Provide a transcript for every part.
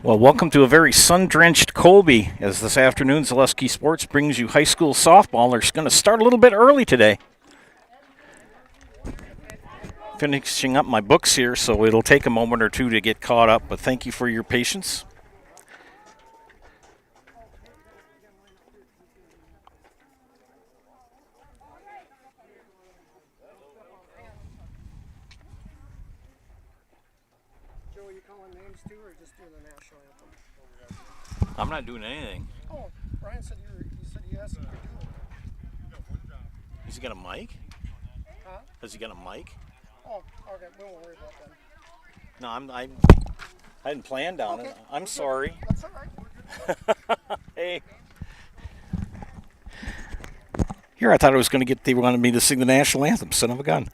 Well, welcome to a very sun-drenched Colby, as this afternoon Zaleski Sports brings you high school softball. They're going to start a little bit early today. Finishing up my books here, so it'll take a moment or two to get caught up, but thank you for your patience. Joe, are you calling names too, or just doing the national anthem? I'm not doing anything. Oh, Brian said he said yes, you could do it. Has he got a mic? Huh? Has he got a mic? Oh, okay, we won't worry about that. No, I hadn't planned on it. I'm sorry. That's all right. Hey. Here, I thought I was going to they wanted me to sing the national anthem. Son of a gun.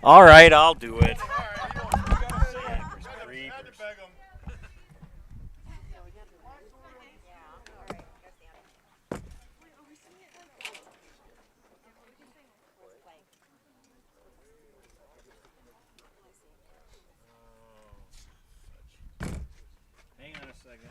All right, I'll do it. Hang on a second.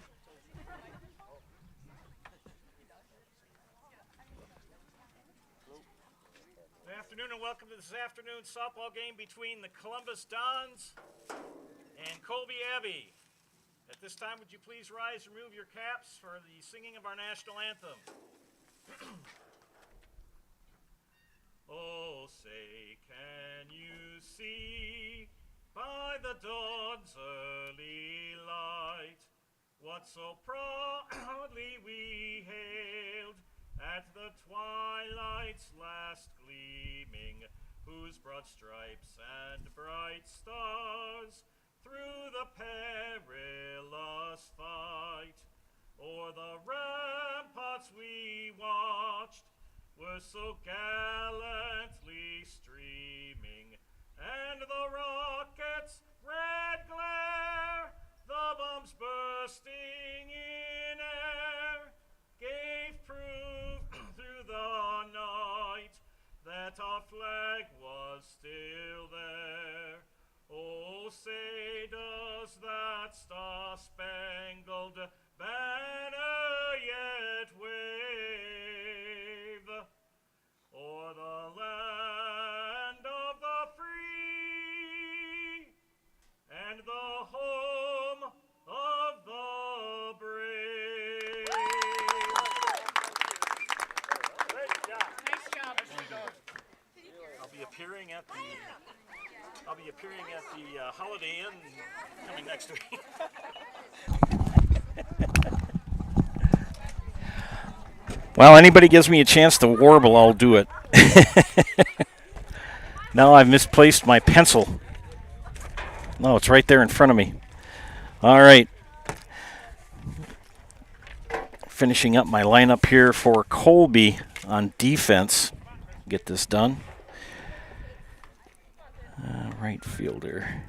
Good afternoon and welcome to this afternoon's softball game between the Columbus Dons and Colby Abbey. At this time, would you please rise and remove your caps for the singing of our national anthem? Oh, say, can you see by the dawn's early light what so proudly we hailed at the twilight's last gleaming, whose broad stripes and bright stars through the perilous fight o'er the ramparts we watched were so gallantly streaming, and the rockets' red glare, the bombs bursting in air, gave proof through the night that our flag was still there. Oh, say does that star-spangled banner yet wave o'er the land of the free and the home of the brave. Nice job. I'll be appearing at the Holiday Inn coming next week. Well, anybody gives me a chance to warble, I'll do it. Now I've misplaced my pencil. No, it's right there in front of me. All right. Finishing up my lineup here for Colby on defense. Get this done. Right fielder.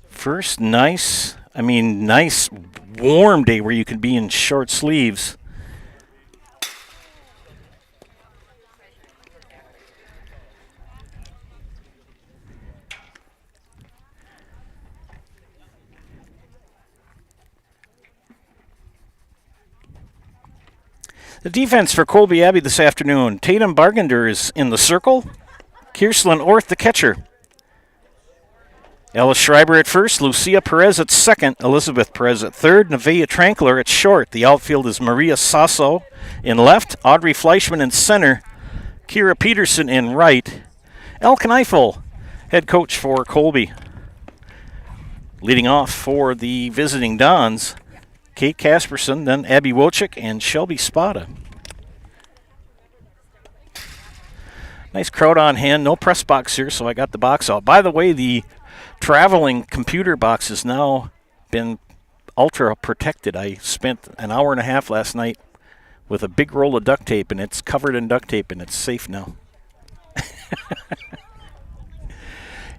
First, nice warm day where you can be in short sleeves. The defense for Colby Abbey this afternoon. Tatum Bargender is in the circle. Kirslyn Orth, the catcher. Ella Schreiber at first, Lucia Perez at second, Elizabeth Perez at third, Nevaeh Trankler at short. The outfield is Maria Sasso in left, Audrey Fleischman in center, Kira Peterson in right. Elke Kneifel, head coach for Colby. Leading off for the visiting Dons, Kate Casperson, then Abby Wojcik, and Shelby Spada. Nice crowd on hand. No press box here, so I got the box out. By the way, the traveling computer box has now been ultra protected. I spent an hour and a half last night with a big roll of duct tape, and it's covered in duct tape, and it's safe now.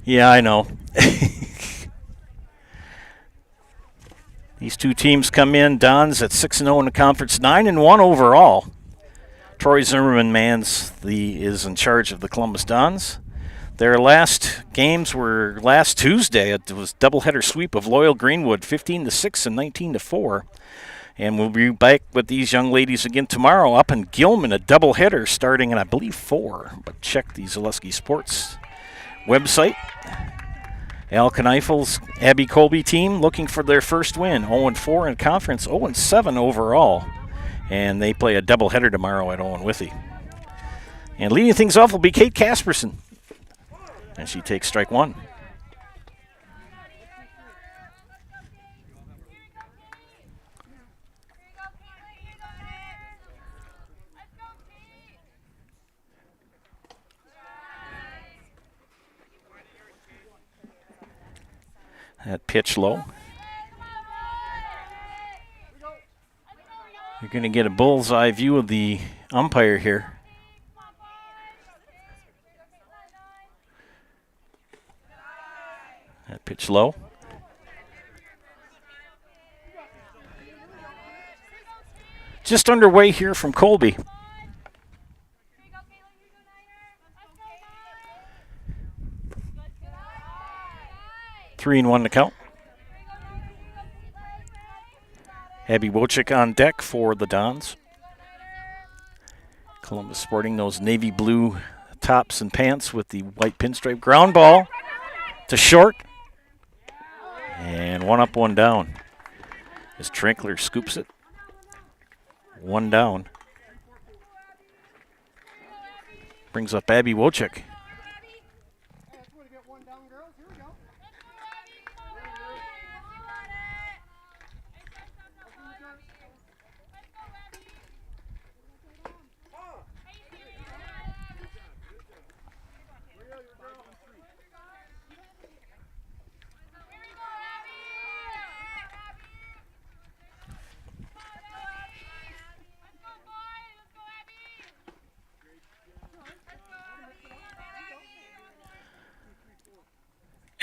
Yeah, I know. These two teams come in. Dons at 6-0 in the conference, 9-1 overall. Troy Zimmerman is in charge of the Columbus Dons. Their last games were last Tuesday. It was doubleheader sweep of Loyal Greenwood, 15-6 and 19-4. And we'll be back with these young ladies again tomorrow up in Gilman, a doubleheader starting at, I believe, 4. But check the Zaleski Sports website. Al Kneiffel's Abby Colby team looking for their first win, 0-4 in conference, 0-7 overall. And they play a doubleheader tomorrow at Owen Withee. And leading things off will be Kate Casperson. And she takes strike one. That pitch low. You're going to get a bullseye view of the umpire here. That pitch low. Just underway here from Colby. Three and one to count. Abby Wojcik on deck for the Dons. Columbus sporting those navy blue tops and pants with the white pinstripe. Ground ball to short. And one up, one down. As Trinkler scoops it. One down. Brings up Abby Wojcik.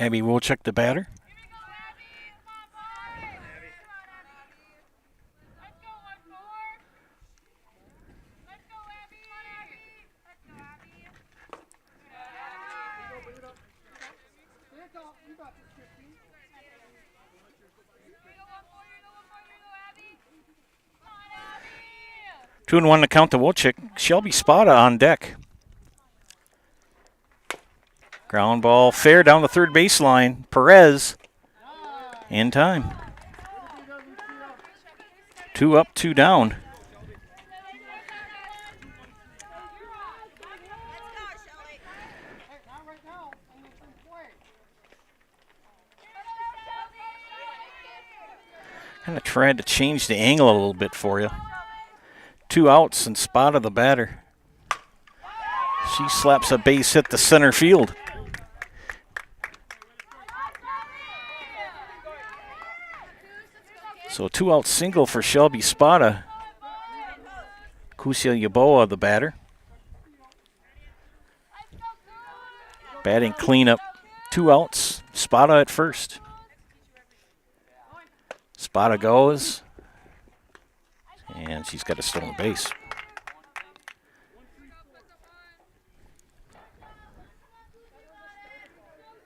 Abby Wojcik, the batter. Two and one to count to Wojcik. Shelby Spada on deck. Ground ball fair down the third baseline. Perez in time. 2 up, 2 down. Kind of tried to change the angle a little bit for you. 2 outs and Spada the batter. She slaps a base hit to center field. So 2 out single for Shelby Spada. Kusia Yaboa, the batter. Batting cleanup. 2 outs. Spada at first. Spada goes. And she's got a stolen base.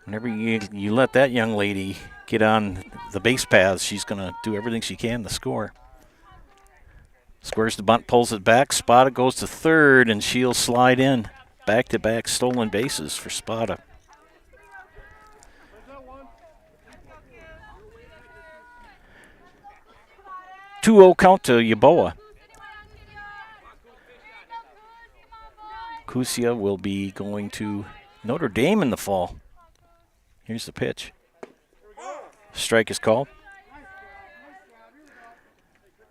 Whenever you let that young lady get on the base paths, she's going to do everything she can to score. Squares the bunt, pulls it back. Spada goes to third, and she'll slide in. Back-to-back stolen bases for Spada. Two-0 count to Yaboa. Kusia will be going to Notre Dame in the fall. Here's the pitch. Strike is called.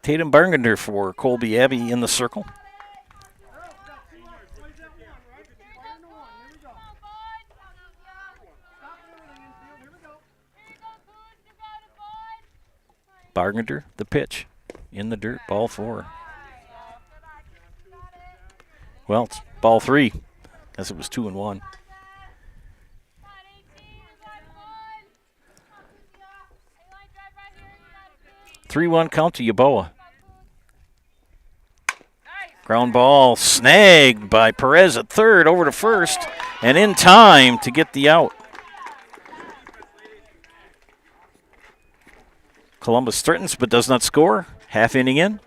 Tatum Bargender for Colby Abbey in the circle. Bargender, the pitch. In the dirt, ball 4. Well, it's ball 3, as it was 2 and 1. 3-1 count to Yaboa. Ground ball snagged by Perez at third, over to first, and in time to get the out. Columbus threatens but does not score. Half inning in.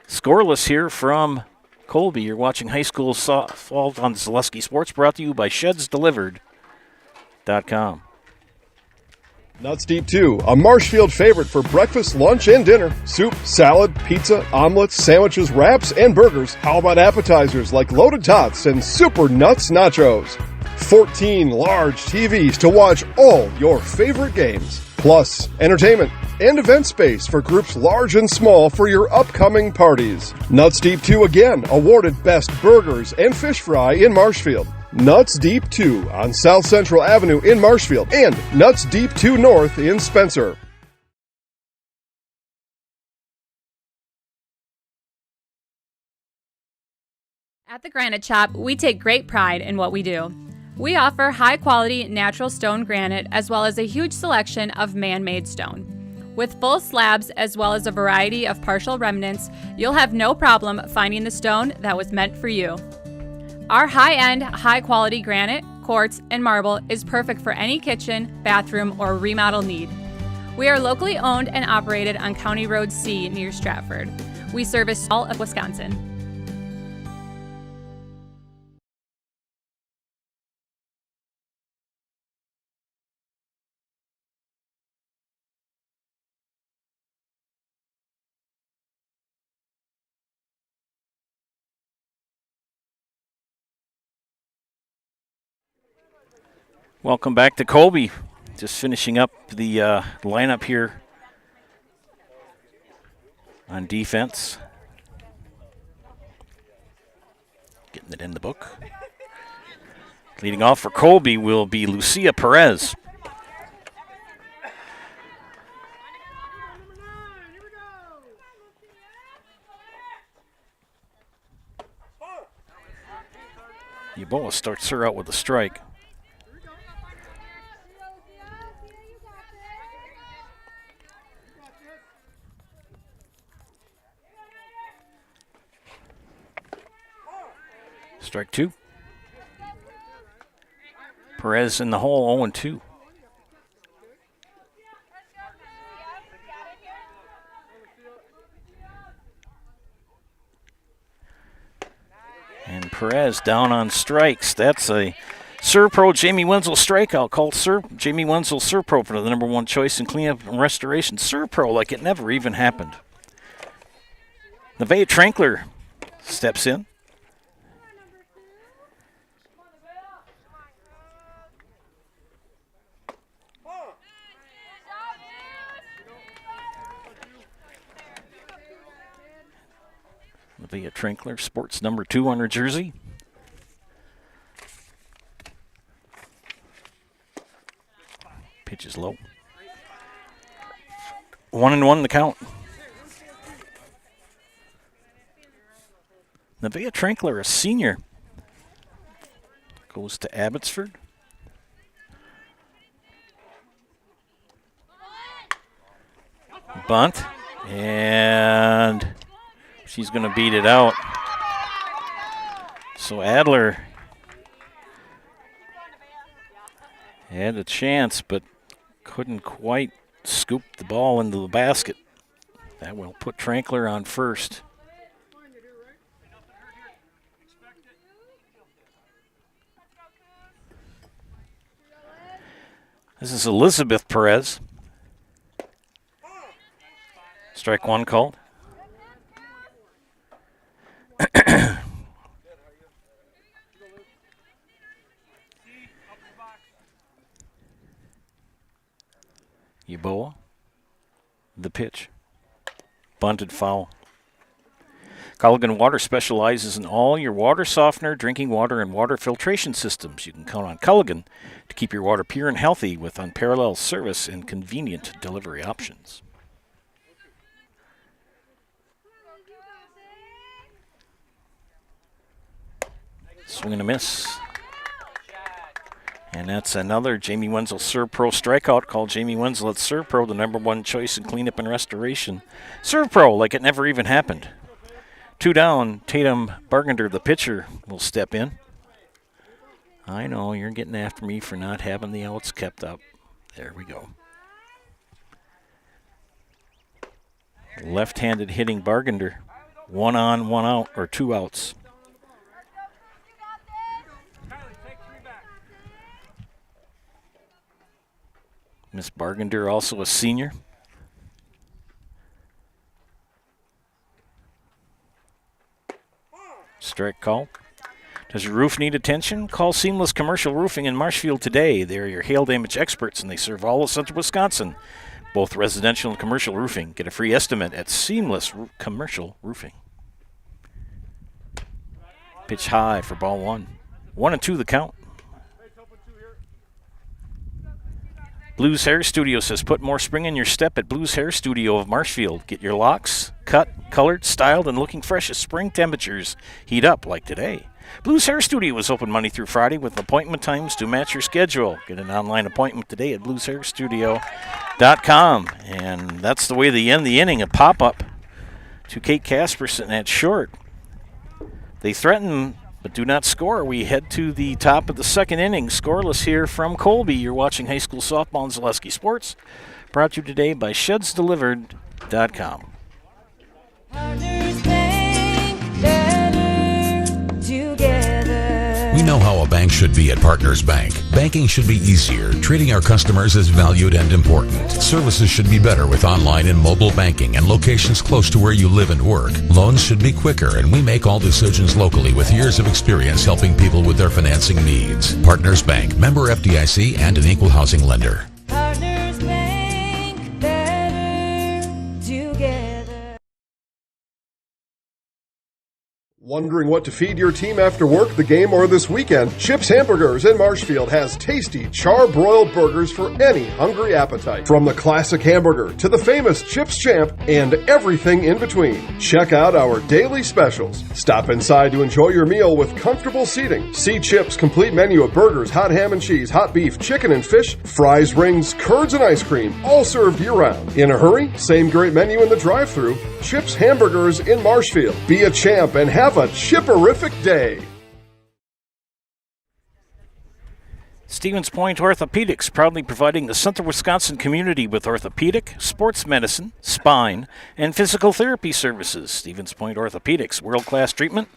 Scoreless here from Colby. You're watching high school softball on Zaleski Sports, brought to you by ShedsDelivered.com. Nuts Deep 2, a Marshfield favorite for breakfast, lunch, and dinner. Soup, salad, pizza, omelets, sandwiches, wraps, and burgers. How about appetizers like loaded tots and super nuts nachos? 14 large TVs to watch all your favorite games. Plus, entertainment and event space for groups large and small for your upcoming parties. Nuts Deep 2 again, awarded Best Burgers and Fish Fry in Marshfield. Nuts Deep 2 on South Central Avenue in Marshfield and Nuts Deep 2 North in Spencer. At the Granite Shop, we take great pride in what we do. We offer high-quality natural stone granite as well as a huge selection of man-made stone. With full slabs as well as a variety of partial remnants, you'll have no problem finding the stone that was meant for you. Our high-end, high-quality granite, quartz, and marble is perfect for any kitchen, bathroom, or remodel need. We are locally owned and operated on County Road C near Stratford. We service all of Wisconsin. Welcome back to Colby. Just finishing up the lineup here on defense. Getting it in the book. Leading off for Colby will be Lucia Perez. Yaboa starts her out with a strike. Strike two. Perez in the hole, 0-2. And Perez down on strikes. That's a Serpro Jamie Wenzel strikeout called Jamie Wenzel Serpro for the number one choice in cleanup and restoration. Serpro like it never even happened. Nevaeh Trankler steps in. Nevaeh Trankler sports number 2 on her jersey. Pitch is low. 1-1 the count. Nevaeh Trankler, a senior, goes to Abbotsford. Bunt, and she's going to beat it out. So Adler had a chance, but couldn't quite scoop the ball into the basket. That will put Trankler on first. This is Elizabeth Perez. Strike one called. Yaboa, the pitch. Bunted foul. Culligan Water specializes in all your water softener, drinking water, and water filtration systems. You can count on Culligan to keep your water pure and healthy with unparalleled service and convenient delivery options. Swing and a miss. And that's another Jamie Wenzel Serve Pro strikeout. Called Jamie Wenzel at Serve Pro, the #1 choice in cleanup and restoration. Serve Pro like it never even happened. 2 down, Tatum Bargender, the pitcher, will step in. I know, you're getting after me for not having the outs kept up. There we go. Left-handed hitting Bargender. 1 on, 1 out, or 2 outs. Miss Bargender, also a senior. Strike call. Does your roof need attention? Call Seamless Commercial Roofing in Marshfield today. They're your hail damage experts, and they serve all of central Wisconsin, both residential and commercial roofing. Get a free estimate at Seamless Commercial Roofing. Pitch high for ball 1. 1-2 the count. Blues Hair Studio says put more spring in your step at Blues Hair Studio of Marshfield. Get your locks cut, colored, styled, and looking fresh as spring temperatures heat up like today. Blues Hair Studio is open Monday through Friday with appointment times to match your schedule. Get an online appointment today at blueshairstudio.com. And that's the way they end the inning, a pop-up to Kate Casperson at short. They threaten but do not score. We head to the top of the second inning. Scoreless here from Colby. You're watching high school softball on Zaleski Sports. Brought to you today by ShedsDelivered.com. Partners Bank, better together. We know how a bank should be at Partners Bank. Banking should be easier. Treating our customers as valued and important. Services should be better with online and mobile banking and locations close to where you live and work. Loans should be quicker, and we make all decisions locally with years of experience helping people with their financing needs. Partners Bank, member FDIC, and an equal housing lender. Partners Bank, better together. Wondering what to feed your team after work, the game, or this weekend? Chips Hamburgers in Marshfield has tasty char-broiled burgers for any hungry appetite. From the classic hamburger to the famous Chips Champ and everything in between. Check out our daily specials. Stop inside to enjoy your meal with comfortable seating. See Chips' complete menu of burgers, hot ham and cheese, hot beef, chicken and fish, fries, rings, curds, and ice cream, all served year-round. In a hurry? Same great menu in the drive-thru. Chips Hamburgers in Marshfield. Be a champ and have a chipperific day. Stevens Point Orthopedics, proudly providing the Central Wisconsin community with orthopedic, sports medicine, spine, and physical therapy services. Stevens Point Orthopedics, world-class treatment,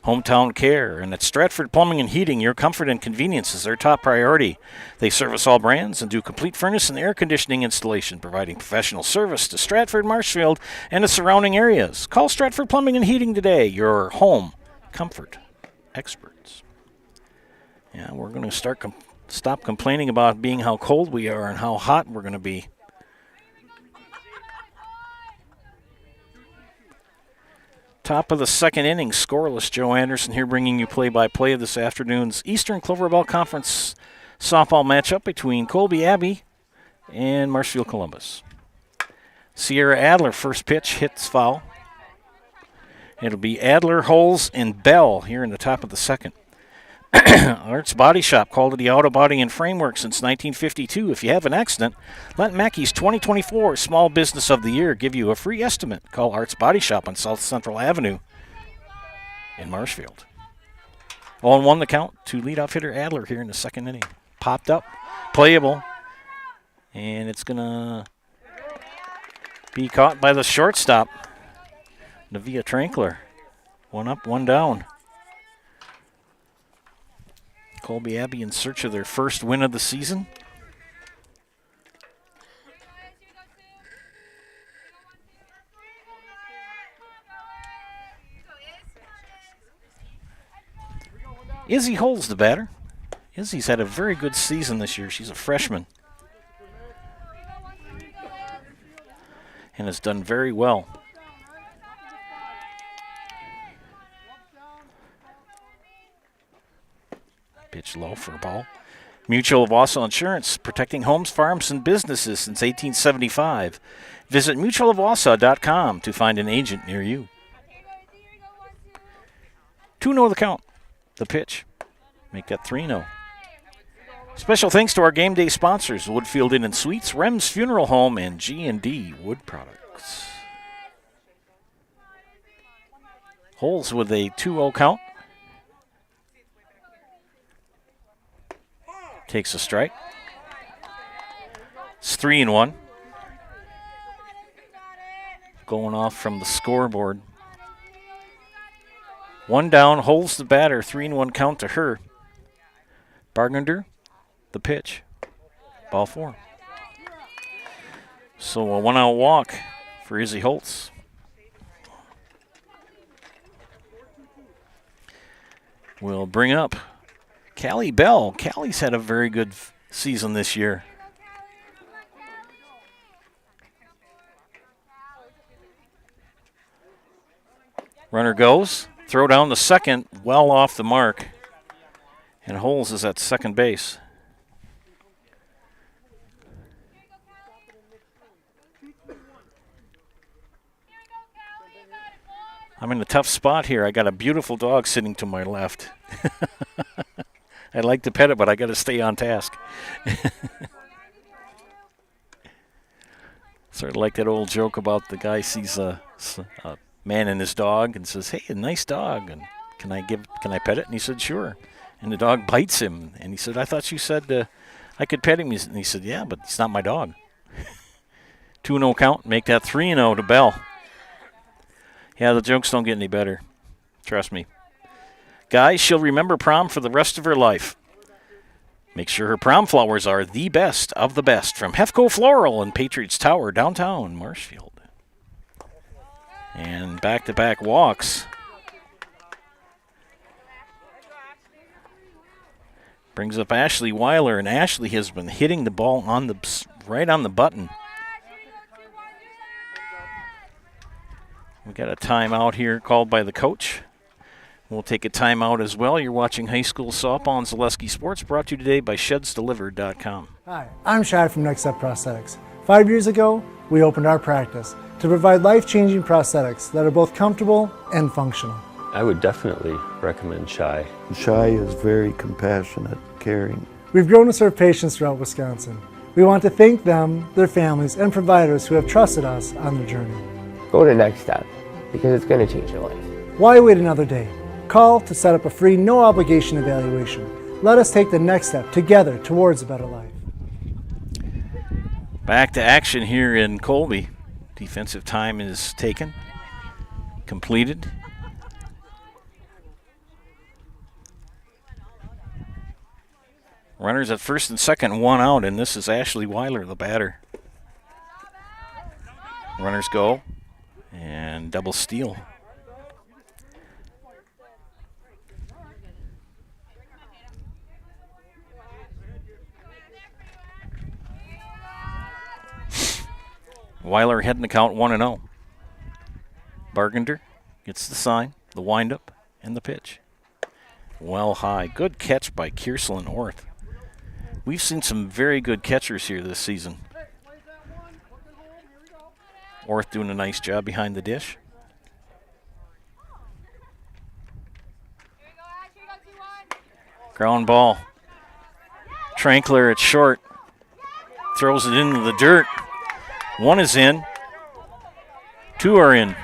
hometown care, and at Stratford Plumbing and Heating, your comfort and convenience is their top priority. They service all brands and do complete furnace and air conditioning installation, providing professional service to Stratford, Marshfield, and the surrounding areas. Call Stratford Plumbing and Heating today, your home comfort experts. Yeah, we're going to stop complaining about being how cold we are and how hot we're going to be. Top of the second inning, scoreless. Joe Anderson here bringing you play-by-play of this afternoon's Eastern Clover-Bell Conference softball matchup between Colby Abbey and Marshfield Columbus. Sierra Adler, first pitch, hits foul. It'll be Adler, Holes, and Bell here in the top of the second. Arts Body Shop, called it the Auto Body and Framework since 1952. If you have an accident, let Mackey's 2024 Small Business of the Year give you a free estimate. Call Arts Body Shop on South Central Avenue in Marshfield. 0-1 the count to leadoff hitter Adler here in the second inning. Popped up, playable, and it's going to be caught by the shortstop, Nevia Trankler. 1 up, 1 down. Colby Abbey in search of their first win of the season. Izzy Holds the batter. Izzy's had a very good season this year. She's a freshman and has done very well. Pitch low for a ball. Mutual of Wausau Insurance, protecting homes, farms, and businesses since 1875. Visit mutualofwausau.com to find an agent near you. 2-0 the count. The pitch. Make that 3-0. Special thanks to our game day sponsors, Woodfield Inn and Suites, Rem's Funeral Home, and G&D Wood Products. Holes with a 2-0 count. Takes a strike. It's 3-1. Going off from the scoreboard. One down, holds the batter, 3-1 count to her. Bargender, the pitch. Ball 4. So a 1-out walk for Izzy Holtz. We'll bring up Callie Bell. Callie's had a very good season this year. Runner goes. Throw down the second, well off the mark. And Holes is at second base. I'm in a tough spot here. I got a beautiful dog sitting to my left. I'd like to pet it, but I got to stay on task. Sort of like that old joke about the guy sees a man and his dog and says, "Hey, a nice dog, and can I pet it?" And he said, "Sure." And the dog bites him, and he said, "I thought you said I could pet him." And he said, "Yeah, but it's not my dog." 2-0 count, make that 3-0 to Bell. Yeah, the jokes don't get any better. Trust me. Guys, she'll remember prom for the rest of her life. Make sure her prom flowers are the best of the best from Hefco Floral in Patriots Tower, downtown Marshfield. And back-to-back walks. Brings up Ashley Weiler, and Ashley has been hitting the ball right on the button. We got a timeout here called by the coach. We'll take a timeout as well. You're watching high school softball on Zaleski Sports, brought to you today by ShedsDelivered.com. Hi, I'm Shad from Next Step Prosthetics. 5 years ago, we opened our practice to provide life-changing prosthetics that are both comfortable and functional. I would definitely recommend Shy. Shy is very compassionate, caring. We've grown to serve patients throughout Wisconsin. We want to thank them, their families, and providers who have trusted us on their journey. Go to Next Step, because it's going to change your life. Why wait another day? Call to set up a free, no-obligation evaluation. Let us take the next step together towards a better life. Back to action here in Colby. Defensive time is taken, completed. Runners at first and second, 1 out, and this is Ashley Weiler, the batter. Runners go, and double steal. Weiler heading the count 1-0. Bargender gets the sign, the windup, and the pitch. Well high. Good catch by Kierslin Orth. We've seen some very good catchers here this season. Orth doing a nice job behind the dish. Ground ball. Trankler at short. Throws it into the dirt. 1 is in. 2 are in.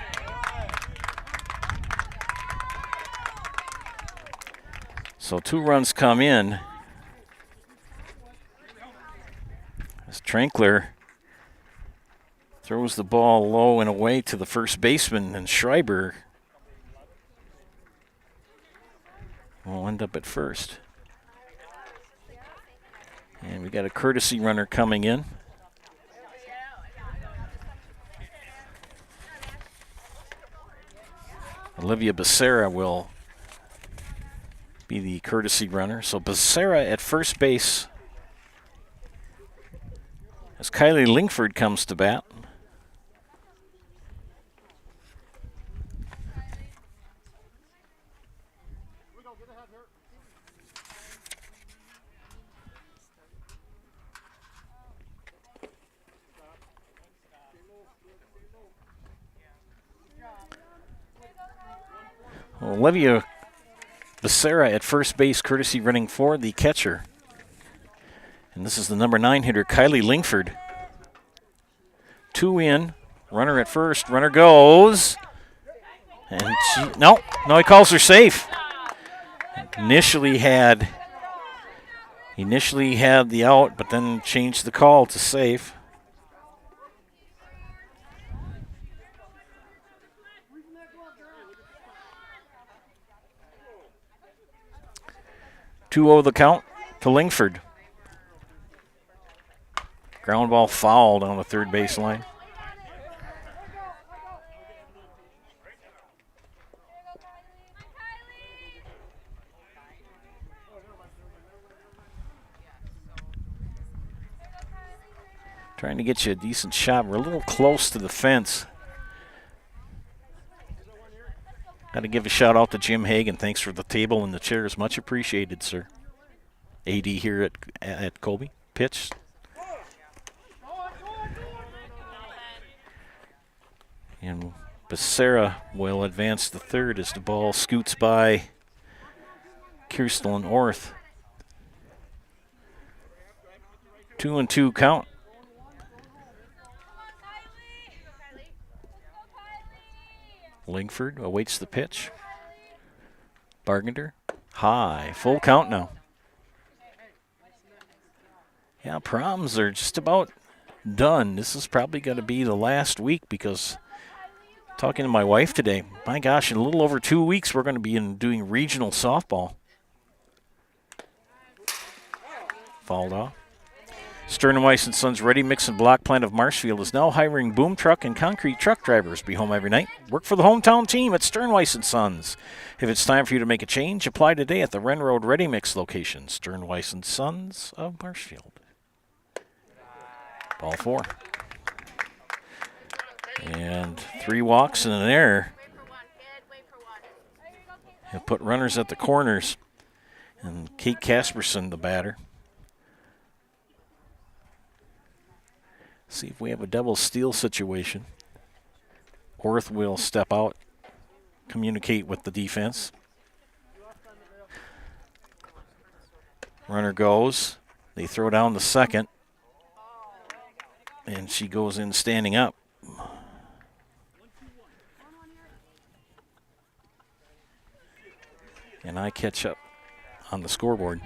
So 2 runs come in. As Trankler throws the ball low and away to the first baseman, and Schreiber will end up at first. And we got a courtesy runner coming in. Olivia Becerra will be the courtesy runner. So Becerra at first base as Kylie Lingford comes to bat. Olivia Becerra at first base, courtesy running for the catcher. And this is the number 9 hitter, Kylie Lingford. 2 in. Runner at first. Runner goes. And no, he calls her safe. Initially had the out, but then changed the call to safe. The count to Lingford. Ground ball foul down the third baseline. Trying to get you a decent shot. We're a little close to the fence. Got to give a shout out to Jim Hagan. Thanks for the table and the chairs. Much appreciated, sir. AD here at Colby. Pitch. And Becerra will advance to third as the ball scoots by Kirsten and Orth. 2-2 count. Lingford awaits the pitch. Bargender, high, full count now. Yeah, proms are just about done. This is probably going to be the last week because talking to my wife today, my gosh, in a little over 2 weeks we're going to be doing regional softball. Fouled off. Sternweiss & Sons Ready Mix and Block Plant of Marshfield is now hiring boom truck and concrete truck drivers. Be home every night. Work for the hometown team at Sternweiss & Sons. If it's time for you to make a change, apply today at the Wren Road Ready Mix location. Sternweiss & Sons of Marshfield. Ball 4. And 3 walks and an error. Have put runners at the corners. And Kate Casperson, the batter. See if we have a double steal situation. Orth will step out, communicate with the defense. Runner goes. They throw down the second. And she goes in standing up. And I catch up on the scoreboard.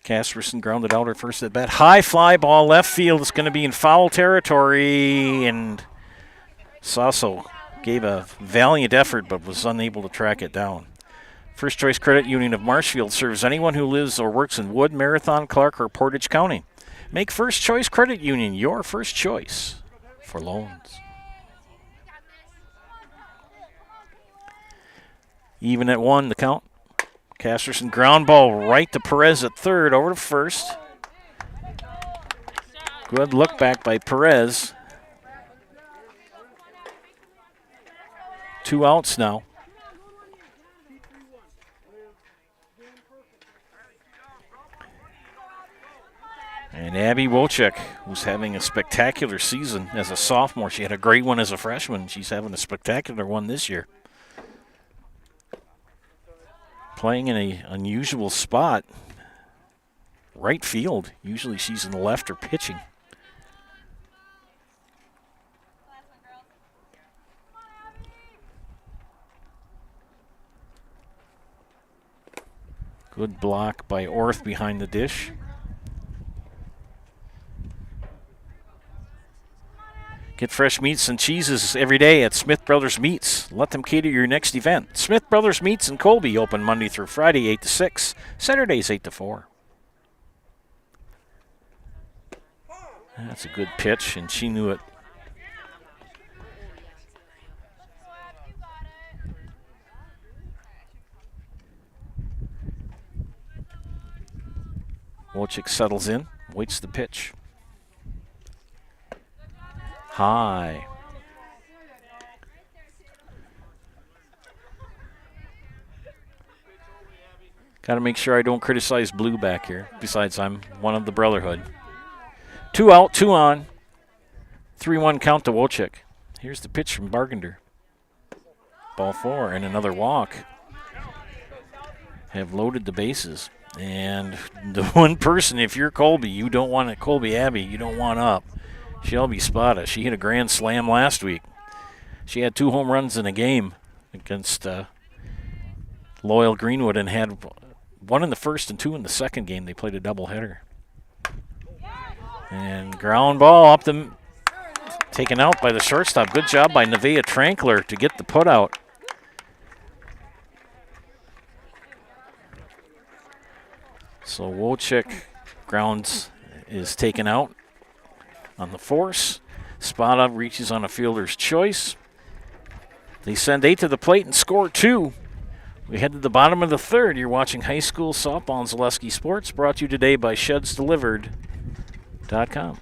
Casperson grounded out her first at bat. High fly ball left field. It's going to be in foul territory. And Sasso gave a valiant effort but was unable to track it down. First Choice Credit Union of Marshfield serves anyone who lives or works in Wood, Marathon, Clark, or Portage County. Make First Choice Credit Union your first choice for loans. Even at 1, the count. Casterson ground ball right to Perez at third, over to first. Good look back by Perez. 2 outs now. And Abby Wojcik, who's having a spectacular season as a sophomore. She had a great one as a freshman. She's having a spectacular one this year. Playing in an unusual spot, right field. Usually she's in the left or pitching. Good block by Orth behind the dish. Get fresh meats and cheeses every day at Smith Brothers Meats. Let them cater your next event. Smith Brothers Meats in Colby, open Monday through Friday, 8 to 6. Saturdays, 8 to 4. That's a good pitch, and she knew it. Wojcik settles in, waits the pitch. High. Got to make sure I don't criticize Blue back here. Besides, I'm one of the Brotherhood. 2 out, 2 on. 3-1 count to Wojcik. Here's the pitch from Bargender. Ball 4 and another walk. have loaded the bases. And the one person, if you're Colby, you don't want it. Colby Abbey, you don't want up. Shelby Spada. She hit a grand slam last week. She had 2 home runs in a game against Loyal Greenwood and had 1 in the first and 2 in the second game. They played a doubleheader. And ground ball up the, taken out by the shortstop. Good job by Nevaeh Trankler to get the putout. So Wojcik grounds is taken out on the force. Spada reaches on a fielder's choice. They send 8 to the plate and score 2. We head to the bottom of the third. You're watching high school softball on Zaleski Sports, brought to you today by ShedsDelivered.com.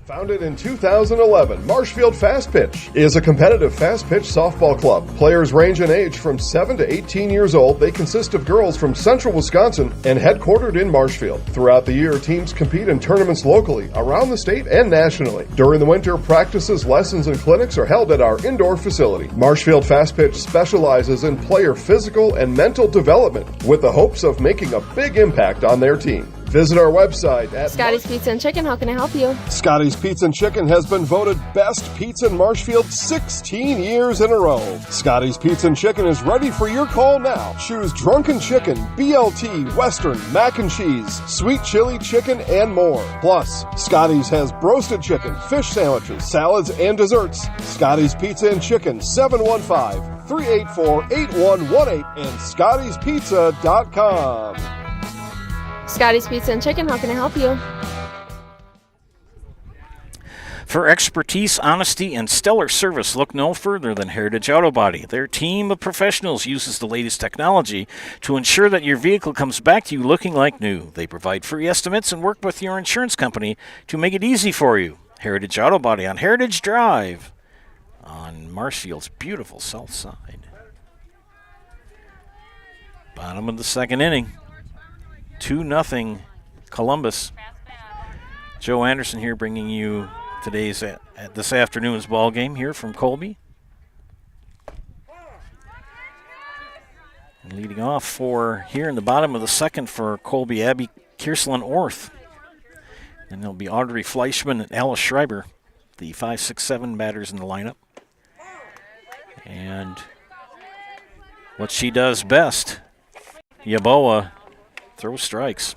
Founded in 2011, Marshfield Fast Pitch is a competitive fast pitch softball club. Players range in age from 7 to 18 years old. They consist of girls from central Wisconsin and headquartered in Marshfield. Throughout the year, teams compete in tournaments locally, around the state, and nationally. During the winter, practices, lessons, and clinics are held at our indoor facility. Marshfield Fast Pitch specializes in player physical and mental development with the hopes of making a big impact on their team. Visit our website at Scotty's Pizza and Chicken. How can I help you? Scotty's Pizza and Chicken has been voted best pizza in Marshfield 16 years in a row. Scotty's Pizza and Chicken is ready for your call now. Choose drunken chicken, BLT, Western, mac and cheese, sweet chili chicken, and more. Plus, Scotty's has broasted chicken, fish sandwiches, salads, and desserts. Scotty's Pizza and Chicken, 715-384-8118 and Scotty'sPizza.com. Scotty's Pizza and Chicken. How can I help you? For expertise, honesty, and stellar service, look no further than Heritage Auto Body. Their team of professionals uses the latest technology to ensure that your vehicle comes back to you looking like new. They provide free estimates and work with your insurance company to make it easy for you. Heritage Auto Body on Heritage Drive on Marshfield's beautiful south side. Bottom of the second inning. 2-0 Columbus. Joe Anderson here bringing you today's at this afternoon's ball game here from Colby. And leading off for here in the bottom of the second for Colby Abbey, Kierslin Orth. And there'll be Audrey Fleischman and Alice Schreiber, the 5, 6, 7 batters in the lineup. And what she does best, Yaboa throw strikes.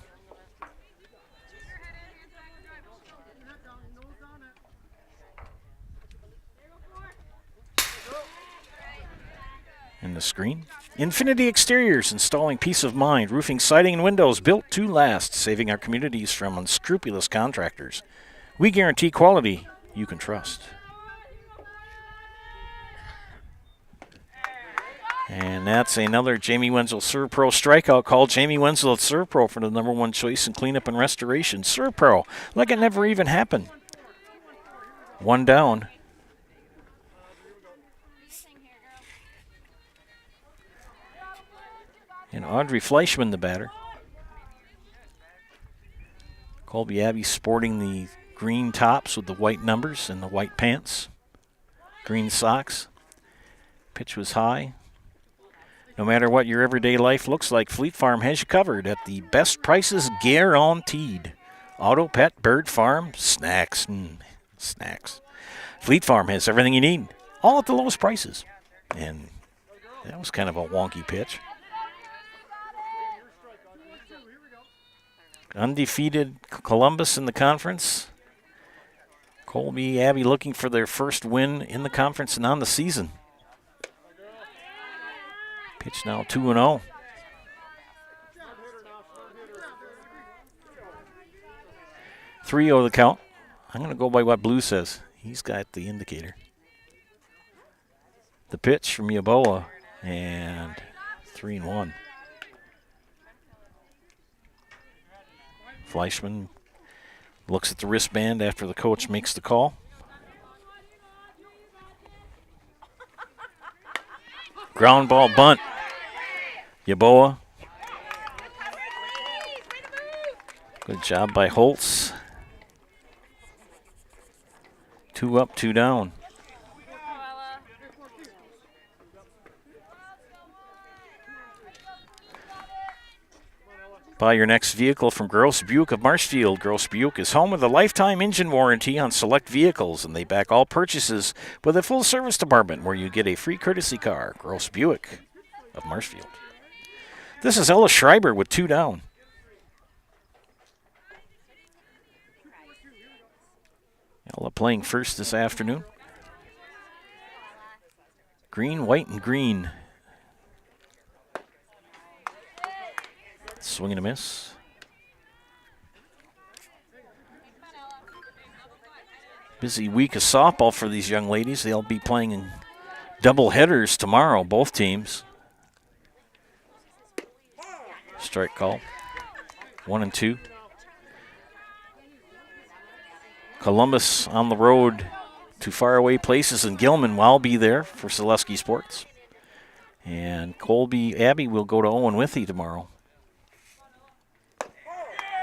And the screen. Infinity Exteriors, installing peace of mind. Roofing, siding, and windows built to last, saving our communities from unscrupulous contractors. We guarantee quality you can trust. And that's another Jamie Wenzel ServPro strikeout call. Jamie Wenzel at ServPro for the #1 choice in cleanup and restoration. ServPro, like it never even happened. 1 down. And Audrey Fleischman, the batter. Colby Abbey sporting the green tops with the white numbers and the white pants. Green socks. Pitch was high. No matter what your everyday life looks like, Fleet Farm has you covered at the best prices guaranteed. Auto, pet, bird, farm, snacks. Snacks. Fleet Farm has everything you need, all at the lowest prices. And that was kind of a wonky pitch. Undefeated Columbus in the conference. Colby Abbey looking for their first win in the conference and on the season. Pitch now 2-0. The count. I'm going to go by what Blue says. He's got the indicator. The pitch from Yaboa, and 3-1. Fleischman looks at the wristband after the coach makes the call. Ground ball bunt. Yaboa. Good job by Holtz. 2 up, 2 down. Buy your next vehicle from Gross Buick of Marshfield. Gross Buick is home with a lifetime engine warranty on select vehicles, and they back all purchases with a full service department where you get a free courtesy car. Gross Buick of Marshfield. This is Ella Schreiber with 2 down. Ella playing first this afternoon. Green, white, and green. Swing and a miss. Busy week of softball for these young ladies. They'll be playing in double headers tomorrow, both teams. Strike call. 1-2. Columbus on the road to faraway places in Gilman. I'll be there for Zaleski Sports. And Colby Abbey will go to Owen Withy tomorrow.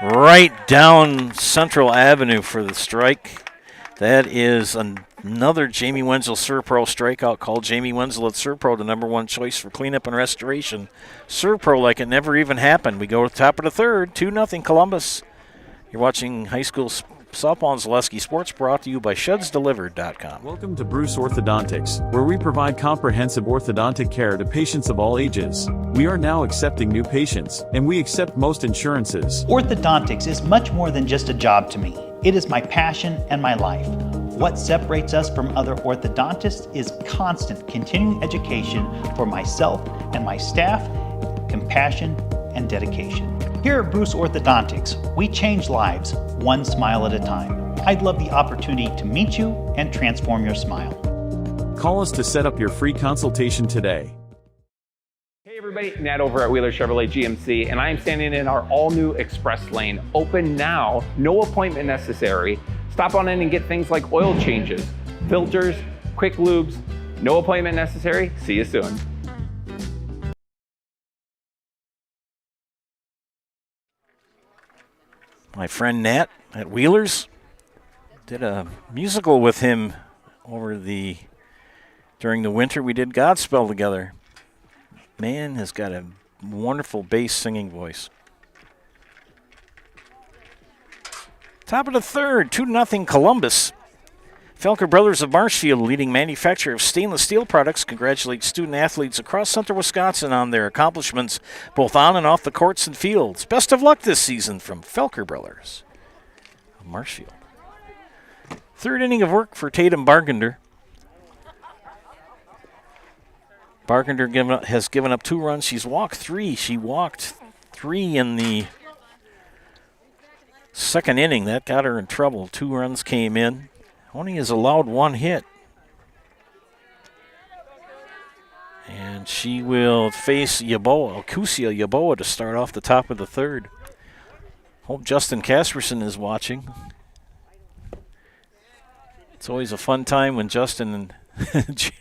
Right down Central Avenue for the strike. That is another Jamie Wenzel Servpro strikeout. Called Jamie Wenzel at Servpro the #1 choice for cleanup and restoration. Servpro like it never even happened. We go to the top of the third, 2-0 Columbus. You're watching high school softball and Zaleski Sports, brought to you by ShedsDelivered.com. Welcome to Bruce Orthodontics, where we provide comprehensive orthodontic care to patients of all ages. We are now accepting new patients, and we accept most insurances. Orthodontics is much more than just a job to me. It is my passion and my life. What separates us from other orthodontists is constant continuing education for myself and my staff, compassion, and dedication. Here at Bruce Orthodontics, we change lives one smile at a time. I'd love the opportunity to meet you and transform your smile. Call us to set up your free consultation today. Hey everybody, Nat over at Wheeler Chevrolet GMC, and I am standing in our all-new Express Lane. Open now, no appointment necessary. Stop on in and get things like oil changes, filters, quick lubes. No appointment necessary. See you soon. My friend Nat at Wheelers did a musical with him during the winter. We did Godspell together. Man has got a wonderful bass singing voice. Top of the third, 2-0 Columbus. Felker Brothers of Marshfield, leading manufacturer of stainless steel products, congratulates student-athletes across central Wisconsin on their accomplishments, both on and off the courts and fields. Best of luck this season from Felker Brothers of Marshfield. Third inning of work for Tatum Bargender. Bargender has given up 2 runs. She's walked 3. She walked 3 in the second inning. That got her in trouble. 2 runs came in. Only has allowed 1 hit. And she will face Kusia Yaboa to start off the top of the third. Hope Justin Casperson is watching. It's always a fun time when Justin and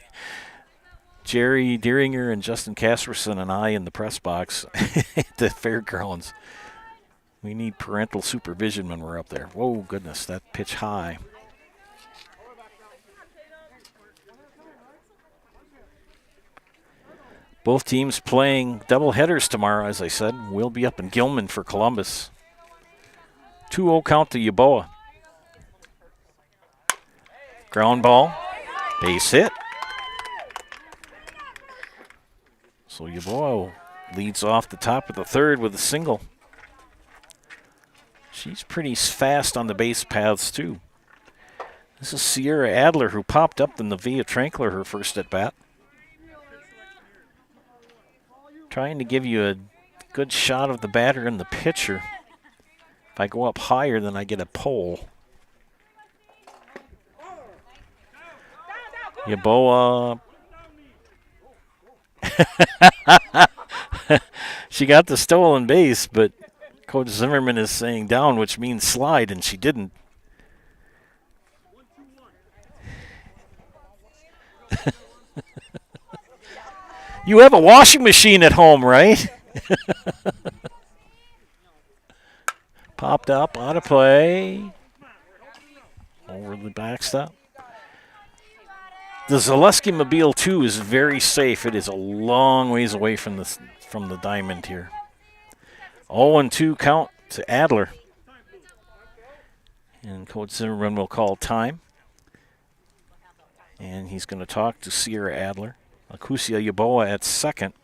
Jerry Deeringer and Justin Casperson and I in the press box at the fairgrounds. We need parental supervision when we're up there. Whoa, goodness, that pitch high. Both teams playing double headers tomorrow, as I said. We'll be up in Gilman for Columbus. 2-0 count to Yaboa. Ground ball, base hit. So Yaboa leads off the top of the third with a single. She's pretty fast on the base paths, too. This is Sierra Adler, who popped up in the Via Trankler her first at bat. Trying to give you a good shot of the batter and the pitcher. If I go up higher, then I get a pole. Yaboa. She got the stolen base, but Coach Zimmerman is saying down, which means slide, and she didn't. You have a washing machine at home, right? Popped up, out of play. Over the backstop. The Zaleski Mobile 2 is very safe. It is a long ways away from the diamond here. 0-2 count to Adler. And Coach Zimmerman will call time. And he's going to talk to Sierra Adler. Akusia Yaboa at second.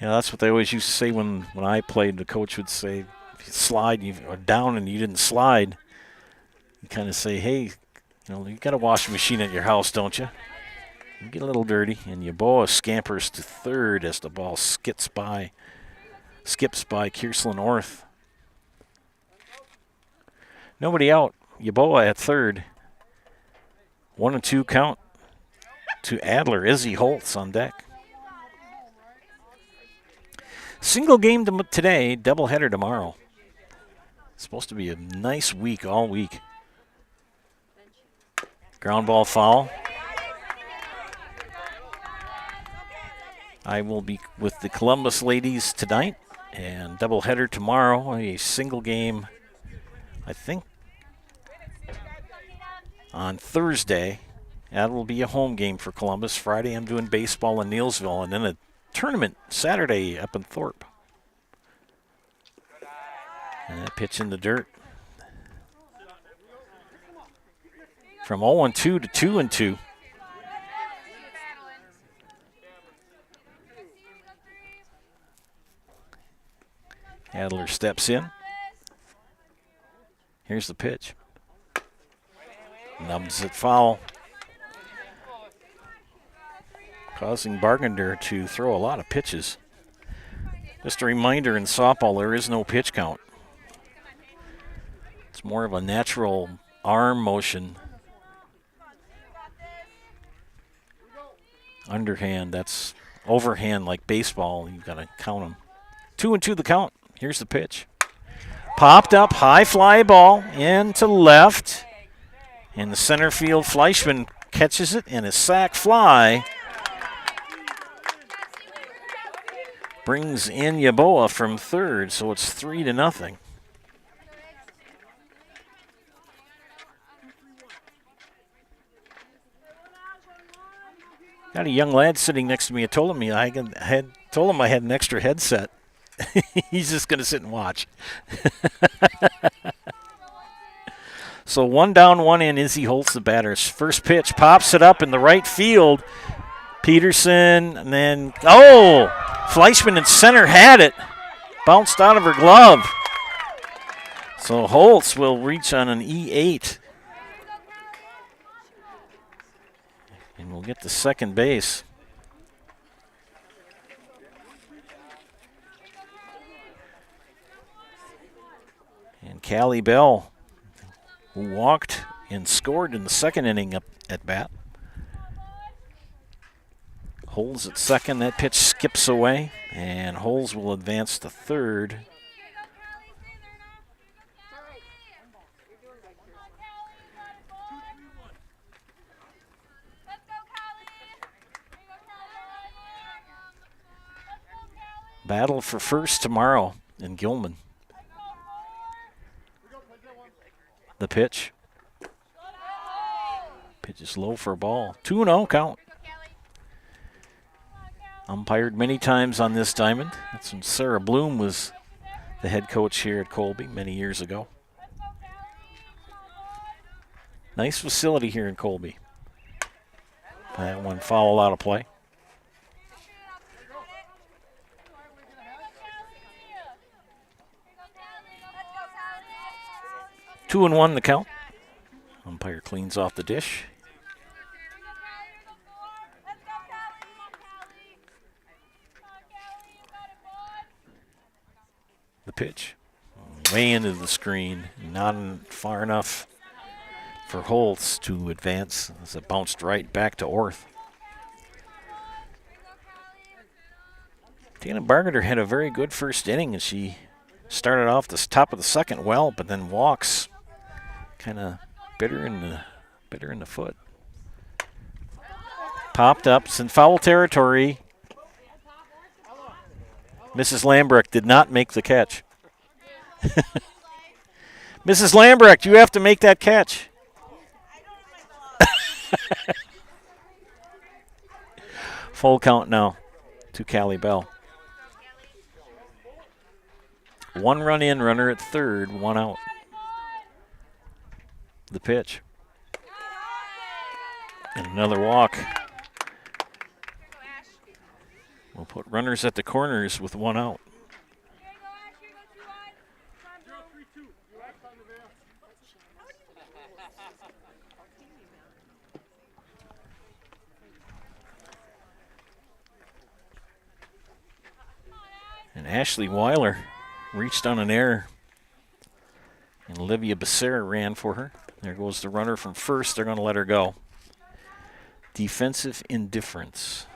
Yeah, that's what they always used to say when I played. The coach would say, if you slide or down and you didn't slide, you kind of say, hey, you got a washing machine at your house, don't you? You get a little dirty, and Yaboa scampers to third as the ball skips by Kearslan Orth. Nobody out. Yaboa at third. 1-2 count to Adler. Izzy Holtz on deck. Single game today, doubleheader tomorrow. It's supposed to be a nice week all week. Ground ball foul. I will be with the Columbus ladies tonight, and doubleheader tomorrow. A single game, I think, on Thursday. That will be a home game for Columbus. Friday I'm doing baseball in Neilsville, and then a tournament Saturday up in Thorpe. And that pitch in the dirt. From 0-2 to 2-2. Adler steps in. Here's the pitch. Nubs it foul. Causing Bargender to throw a lot of pitches. Just a reminder, in softball there is no pitch count. It's more of a natural arm motion. Underhand, that's overhand like baseball. You've got to count them. 2-2 the count. Here's the pitch. Popped up, high fly ball into left. And the center field Fleischman catches it, and a sac fly brings in Yaboa from third, so it's 3-0. Got a young lad sitting next to me. I told him I had an extra headset. He's just going to sit and watch. So 1 down, 1 in. Izzy Holtz, the batter's first pitch, pops it up in the right field. Peterson, and then, Fleischman in center had it. Bounced out of her glove. So Holtz will reach on an E8. And we'll get to second base. And Callie Bell, who walked and scored in the second inning up at bat, holds at second. That pitch skips away, and Holes will advance to third. Battle for first tomorrow in Gilman. The pitch. Pitch is low for a ball. 2-0 count. Umpired many times on this diamond. That's when Sarah Bloom was the head coach here at Colby many years ago. Nice facility here in Colby. That one foul out of play. Two and 1 the count. Umpire cleans off the dish. The pitch. Way into the screen. Not far enough for Holtz to advance as it bounced right back to Orth. Dana Bargender had a very good first inning, and she started off the top of the second well, but then walks kind of bitter in the foot. Popped up. It's in foul territory. Mrs. Lambrecht did not make the catch. Mrs. Lambrecht, you have to make that catch. Full count now to Callie Bell. 1 run in, runner at third, 1 out. The pitch. And another walk. We'll put runners at the corners with 1 out. And Ashley Weiler reached on an error. And Olivia Becerra ran for her. There goes the runner from first. They're going to let her go. Defensive indifference.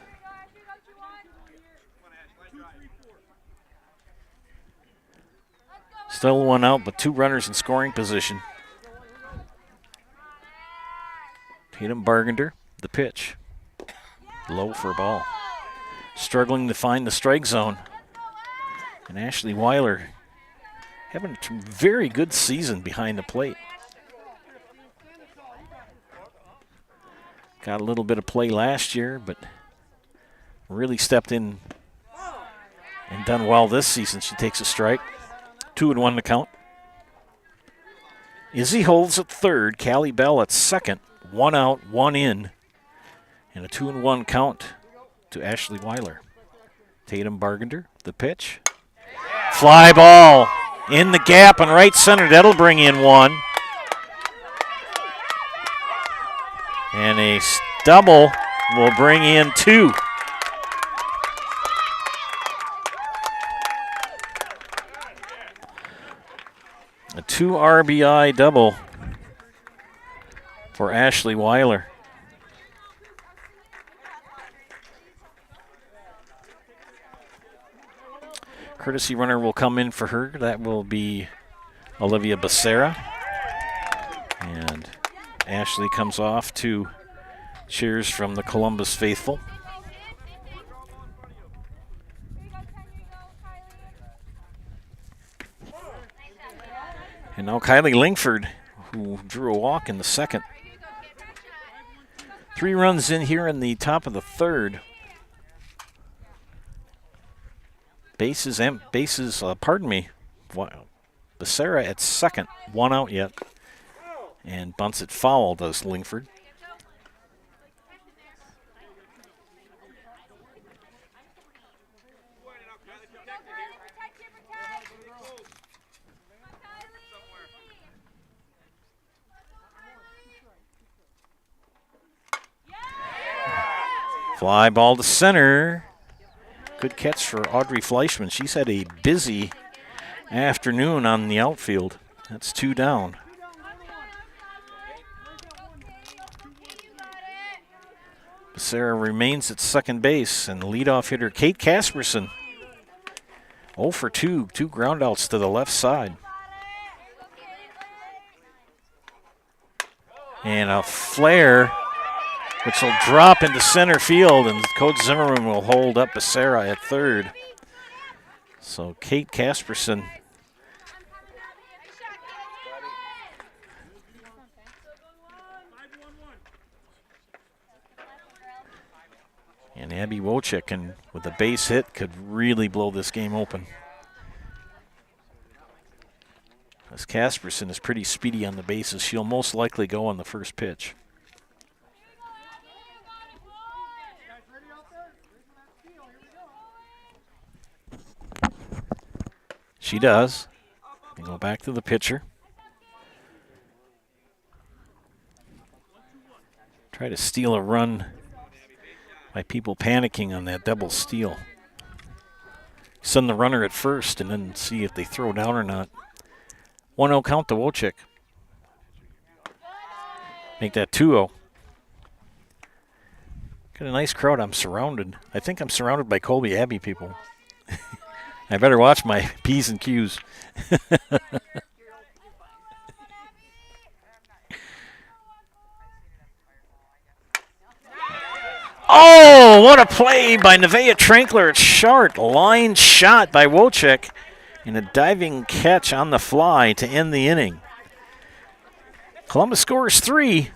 Still 1 out, but 2 runners in scoring position. Tatum Bargender, the pitch. Low for a ball. Struggling to find the strike zone. And Ashley Weiler having a very good season behind the plate. Got a little bit of play last year, but really stepped in and done well this season. She takes a strike. 2-1 to count. Izzy holds at third. Callie Bell at second. 1 out, 1 in. And a 2-1 count to Ashley Weiler. Tatum Bargender, the pitch. Fly ball in the gap and right center. That'll bring in 1. And a double will bring in 2. A 2 RBI double for Ashley Weiler. Courtesy runner will come in for her. That will be Olivia Becerra. And Ashley comes off to cheers from the Columbus faithful. And now Kylie Lingford, who drew a walk in the second. 3 runs in here in the top of the third. Bases, pardon me. Becerra at second, 1 out yet. And bunts it foul, does Lingford. Fly ball to center. Good catch for Audrey Fleischman. She's had a busy afternoon on the outfield. That's 2 down. Becerra remains at second base, and leadoff hitter Kate Casperson 0 for 2, 2 groundouts to the left side. And a flare, which will drop into center field, and Coach Zimmerman will hold up Becerra at third. So Kate Casperson and Abby Wojcik, and with a base hit, could really blow this game open. As Casperson is pretty speedy on the bases, she'll most likely go on the first pitch. She does. And go back to the pitcher. Try to steal a run by people panicking on that double steal. Send the runner at first and then see if they throw down or not. 1-0 count to Wojcik. Make that 2-0. Got a nice crowd. I'm surrounded. I think I'm surrounded by Colby Abbey people. I better watch my P's and Q's. Oh, what a play by Nevaeh Trankler. It's short. Line shot by Wojcik. And a diving catch on the fly to end the inning. Columbus scores 3.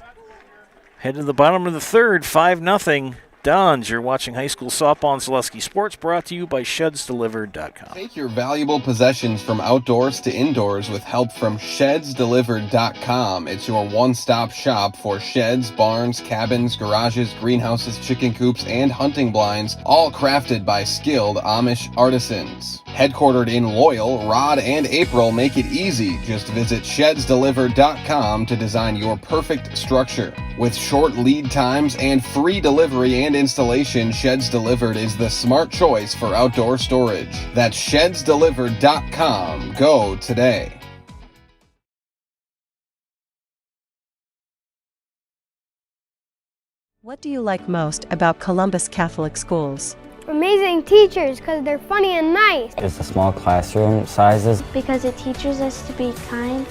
Head to the bottom of the third, 5-0. Dons, you're watching high school softball on Zaleski Sports, brought to you by ShedsDelivered.com. Take your valuable possessions from outdoors to indoors with help from ShedsDelivered.com. It's your one-stop shop for sheds, barns, cabins, garages, greenhouses, chicken coops, and hunting blinds, all crafted by skilled Amish artisans. Headquartered in Loyal, Rod and April make it easy. Just visit ShedsDelivered.com to design your perfect structure. With short lead times and free delivery and installation, Sheds Delivered is the smart choice for outdoor storage. That's ShedsDelivered.com. Go today. What do you like most about Columbus Catholic Schools? Amazing teachers, because they're funny and nice. It's the small classroom sizes. Because it teaches us to be kind.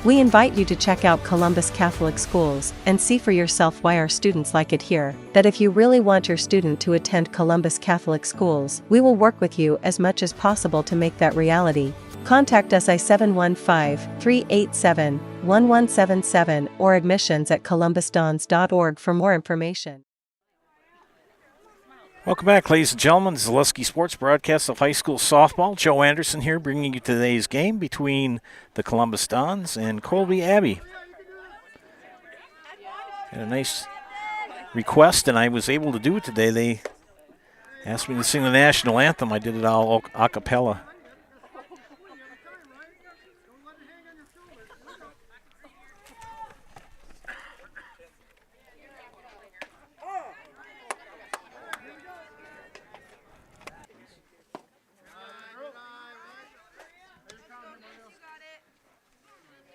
We invite you to check out Columbus Catholic Schools and see for yourself why our students like it here. That if you really want your student to attend Columbus Catholic Schools, we will work with you as much as possible to make that reality. Contact us at 715-387-1177 or admissions@columbusdons.org for more information. Welcome back, ladies and gentlemen. Zaleski Sports broadcast of high school softball. Joe Anderson here bringing you today's game between the Columbus Dons and Colby Abbey. Had a nice request, and I was able to do it today. They asked me to sing the national anthem. I did it all a cappella.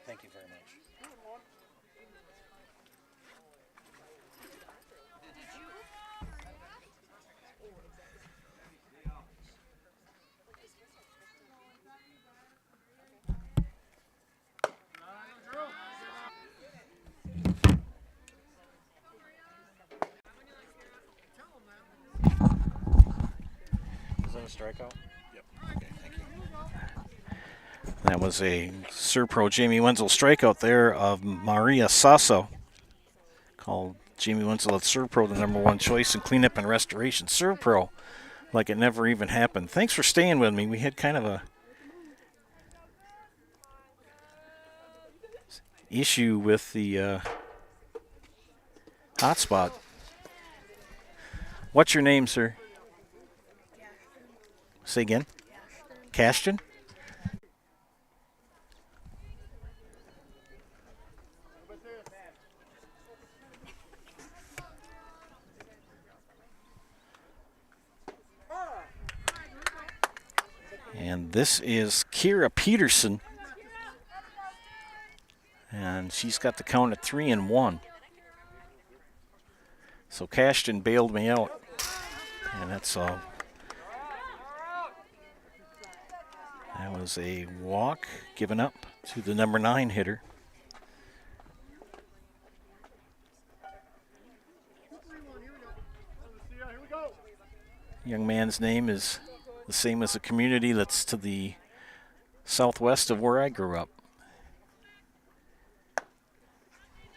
Thank you very much. Is that a strikeout? Yep. Okay, thank you. That was a Serpro Jamie Wenzel strikeout there of Maria Sasso. Called Jamie Wenzel at Serpro the #1 choice in cleanup and restoration. Serpro, like it never even happened. Thanks for staying with me. We had kind of a issue with the hotspot. What's your name, sir? Say again. Cashton? And this is Kira Peterson. And she's got the count at 3-1. So Cashton bailed me out. And that's all. That was a walk given up to the #9 hitter. Young man's name is the same as a community that's to the southwest of where I grew up.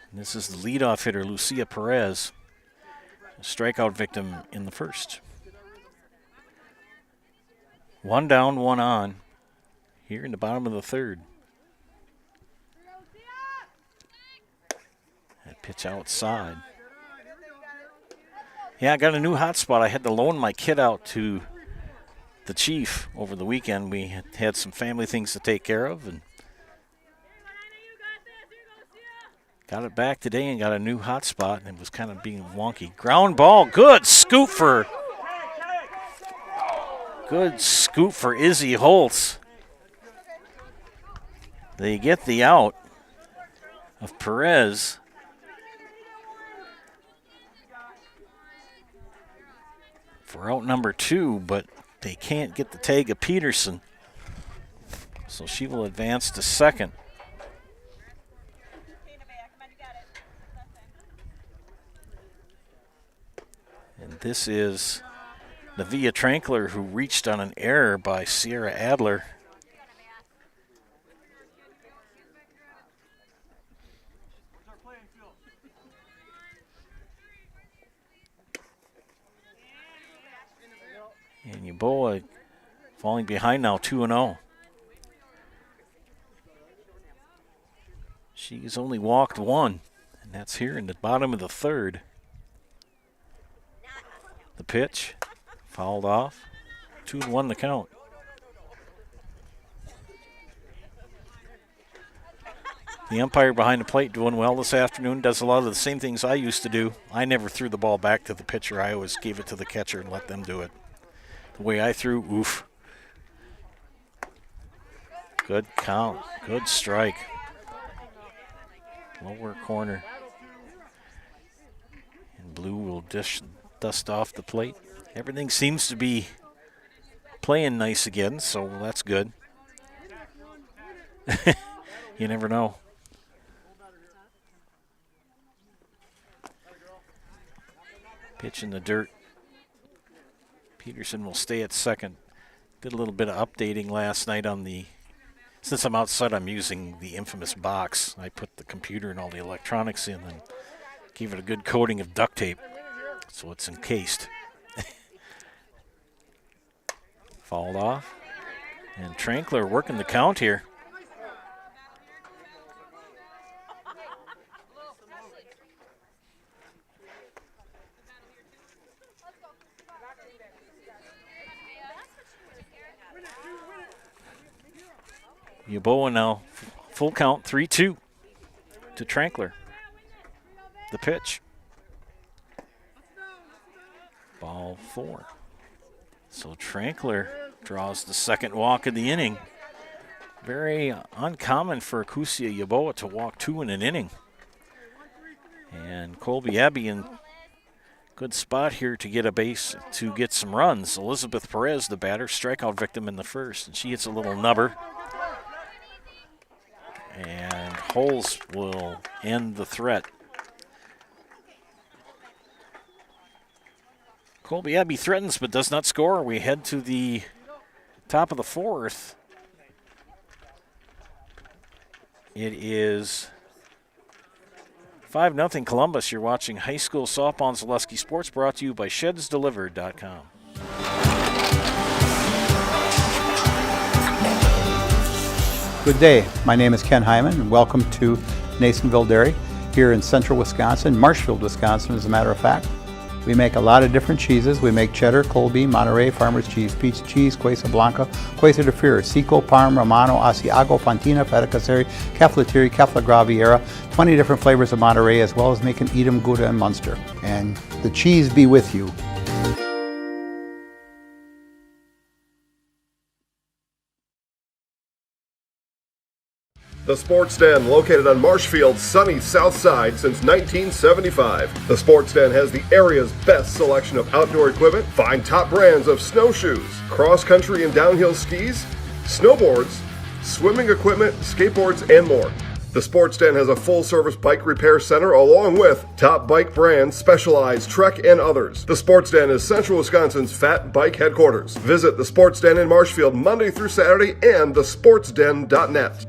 And this is the leadoff hitter, Lucia Perez, a strikeout victim in the first. 1 down, 1 on, here in the bottom of the third. That pitch outside. Yeah, I got a new hotspot. I had to loan my kid out to the chief over the weekend. We had some family things to take care of, and got it back today and got a new hotspot, and it was kind of being wonky. Ground ball, good scoop for Izzy Holtz. They get the out of Perez. For out number 2, but they can't get the tag of Peterson. So she will advance to second. And This is Nevaeh Trankler, who reached on an error by Sierra Adler. And Yeboah falling behind now, 2-0. She's only walked one, and that's here in the bottom of the third. The pitch, fouled off, 2-1 the count. The umpire behind the plate doing well this afternoon, does a lot of the same things I used to do. I never threw the ball back to the pitcher. I always gave it to the catcher and let them do it. The way I threw, oof. Good count, good strike. Lower corner. And Blue will dust off the plate. Everything seems to be playing nice again, so that's good. You never know. Pitch in the dirt. Peterson will stay at second. Did a little bit of updating last night on the, since I'm outside, I'm using the infamous box. I put the computer and all the electronics in and gave it a good coating of duct tape so it's encased. Fouled off. And Trankler working the count here. Yeboah now, full count, 3-2 to Trankler. The pitch. Ball 4. So Trankler draws the second walk of the inning. Very uncommon for Akusia Yeboah to walk 2 in an inning. And Colby Abbey in good spot here to get a base, to get some runs. Elizabeth Perez, the batter, strikeout victim in the first, and she hits a little nubber. And Holes will end the threat. Colby Abbey threatens but does not score. We head to the top of the fourth. It is 5-0 Columbus. You're watching High School Softball on Zaleski Sports, brought to you by ShedsDelivered.com. Good day. My name is Ken Hyman, and welcome to Nasonville Dairy here in central Wisconsin, Marshfield, Wisconsin, as a matter of fact. We make a lot of different cheeses. We make cheddar, Colby, Monterey, Farmer's Cheese, Pizza Cheese, Quesa Blanca, Quesa de Freer, Seco, Parm, Romano, Asiago, Fontina, Feta Caseri, Caflateri, Cafla Graviera, 20 different flavors of Monterey, as well as making Edam, Gouda, and Munster. And the cheese be with you. The Sports Den, located on Marshfield's sunny south side since 1975. The Sports Den has the area's best selection of outdoor equipment. Find top brands of snowshoes, cross-country and downhill skis, snowboards, swimming equipment, skateboards, and more. The Sports Den has a full-service bike repair center along with top bike brands, Specialized, Trek, and others. The Sports Den is Central Wisconsin's fat bike headquarters. Visit the Sports Den in Marshfield Monday through Saturday and thesportsden.net.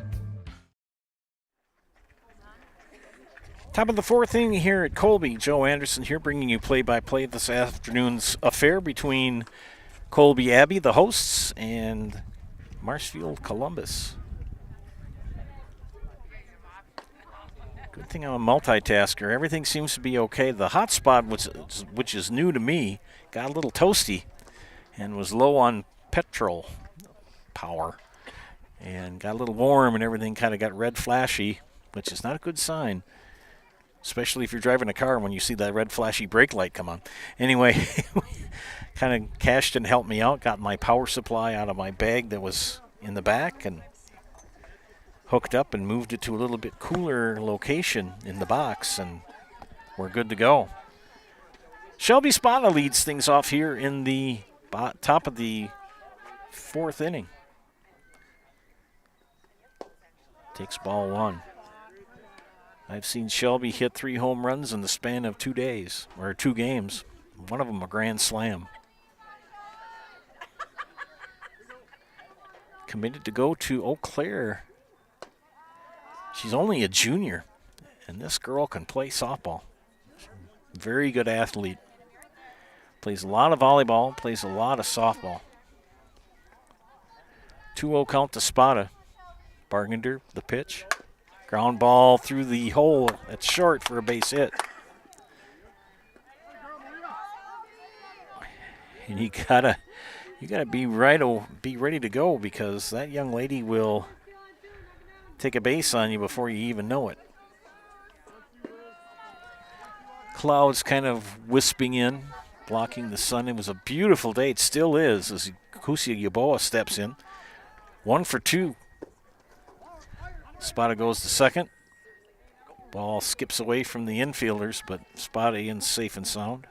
Top of the fourth inning here at Colby. Joe Anderson here bringing you play-by-play this afternoon's affair between Colby Abbey, the hosts, and Marshfield Columbus. Good thing I'm a multitasker. Everything seems to be okay. The hot spot, which is new to me, got a little toasty and was low on petrol power and got a little warm, and everything kind of got red flashy, which is not a good sign. Especially if you're driving a car when you see that red flashy brake light come on. Anyway, kind of cashed and helped me out. Got my power supply out of my bag that was in the back and hooked up and moved it to a little bit cooler location in the box, and we're good to go. Shelby Spada leads things off here in the top of the fourth inning. Takes ball 1. I've seen Shelby hit 3 home runs in the span of 2 days, or 2 games. one of them a grand slam. Committed to go to Eau Claire. She's only a junior, and this girl can play softball. Very good athlete. Plays a lot of volleyball, plays a lot of softball. 2-0 count to Spada. Bargender, the pitch. Ground ball through the hole. That's short for a base hit. And you gotta be ready to go, because that young lady will take a base on you before you even know it. Clouds kind of wisping in, blocking the sun. It was a beautiful day. It still is as Kusia Yaboa steps in. 1 for 2. Spada goes to second. Ball skips away from the infielders, but Spada in safe and sound.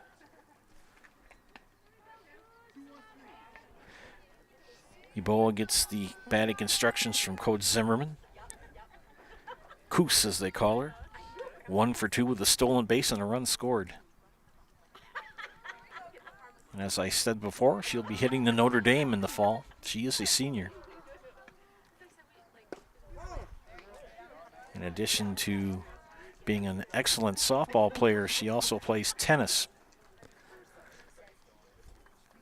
Yaboa gets the batting instructions from Coach Zimmerman. Koos, as they call her. 1 for 2 with a stolen base and a run scored. And as I said before, she'll be hitting the Notre Dame in the fall. She is a senior. In addition to being an excellent softball player, she also plays tennis.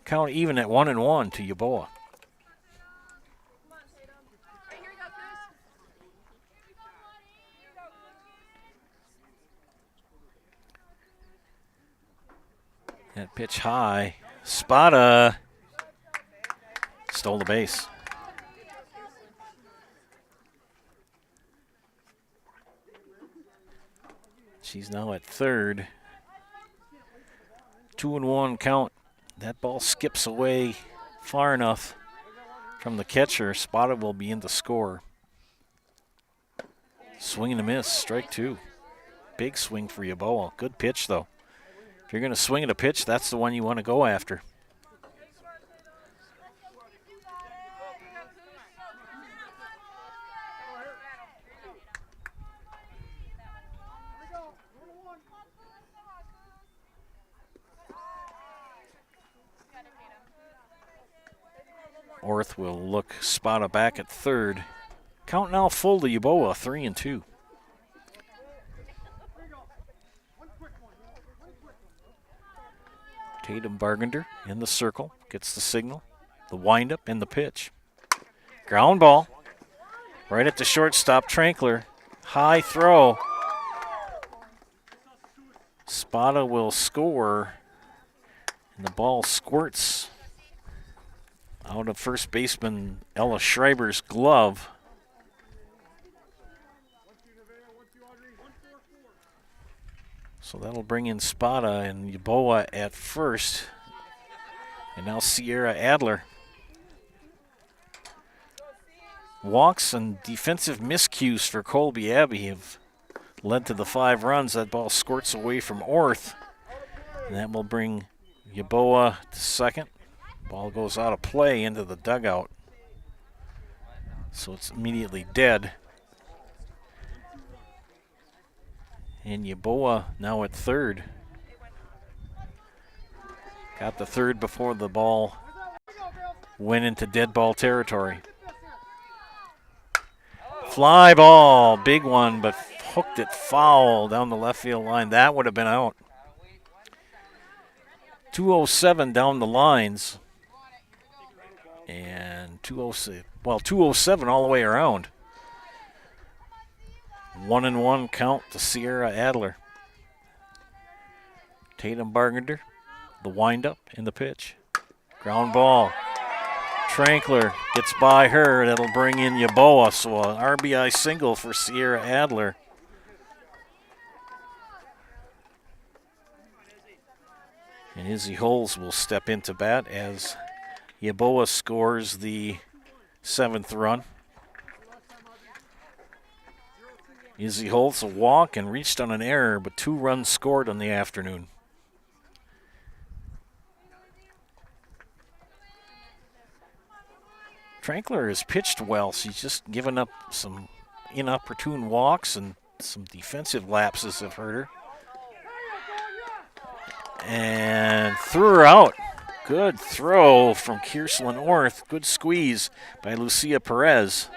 Count even at 1-1 to Yaboa. That pitch high. Spada stole the base. She's now at third. 2-1 count. That ball skips away far enough from the catcher. Spada will be in to score. Swing and a miss, strike 2. Big swing for Yaboa. Good pitch, though. If you're going to swing at a pitch, that's the one you want to go after. Orth will look Spada back at third. Count now full to Yaboa, 3-2. Tatum Bargender in the circle, gets the signal, the windup, and the pitch. Ground ball, right at the shortstop, Trankler. High throw. Spada will score, and the ball squirts out of first baseman Ella Schreiber's glove. So that'll bring in Spada and Yaboa at first. And now Sierra Adler. Walks and defensive miscues for Colby Abbey have led to the 5 runs. That ball squirts away from Orth. And that will bring Yaboa to second. Ball goes out of play into the dugout. So it's immediately dead. And Yaboa now at third. Got the third before the ball went into dead ball territory. Fly ball, big one, but hooked it foul down the left field line. That would have been out. 2:07 down the lines. And 2:07 all the way around. 1-1 count to Sierra Adler. Tatum Bargender, the windup and the pitch. Ground ball. Trankler gets by her. That'll bring in Yaboa. So an RBI single for Sierra Adler. And Izzy Holes will step into bat as Yaboa scores the 7th run. Izzy Holtz a walk and reached on an error, but 2 runs scored on the afternoon. Trankler has pitched well. She's just given up some inopportune walks, and some defensive lapses have hurt her. And threw her out. Good throw from Kierslan Orth. Good squeeze by Lucia Perez.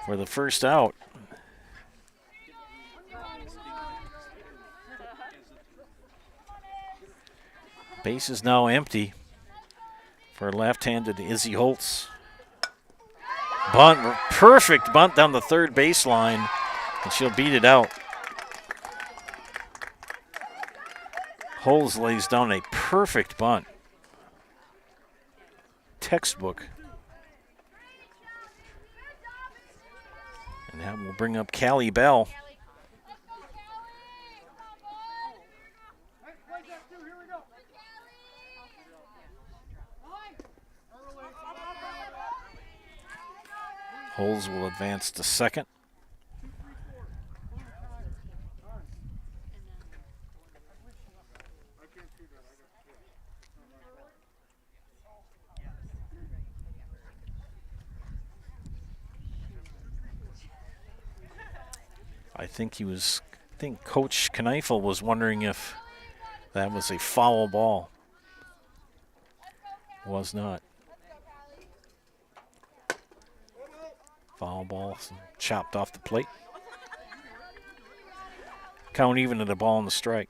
For the first out. Base is now empty for left-handed Izzy Holtz. Bunt, perfect bunt down the third baseline, and she'll beat it out. Holtz lays down a perfect bunt. Textbook. And that will bring up Callie Bell. Holtz will advance to second. I think Coach Kneifel was wondering if that was a foul ball. Was not. Foul ball chopped off the plate. Count even to the ball and the strike.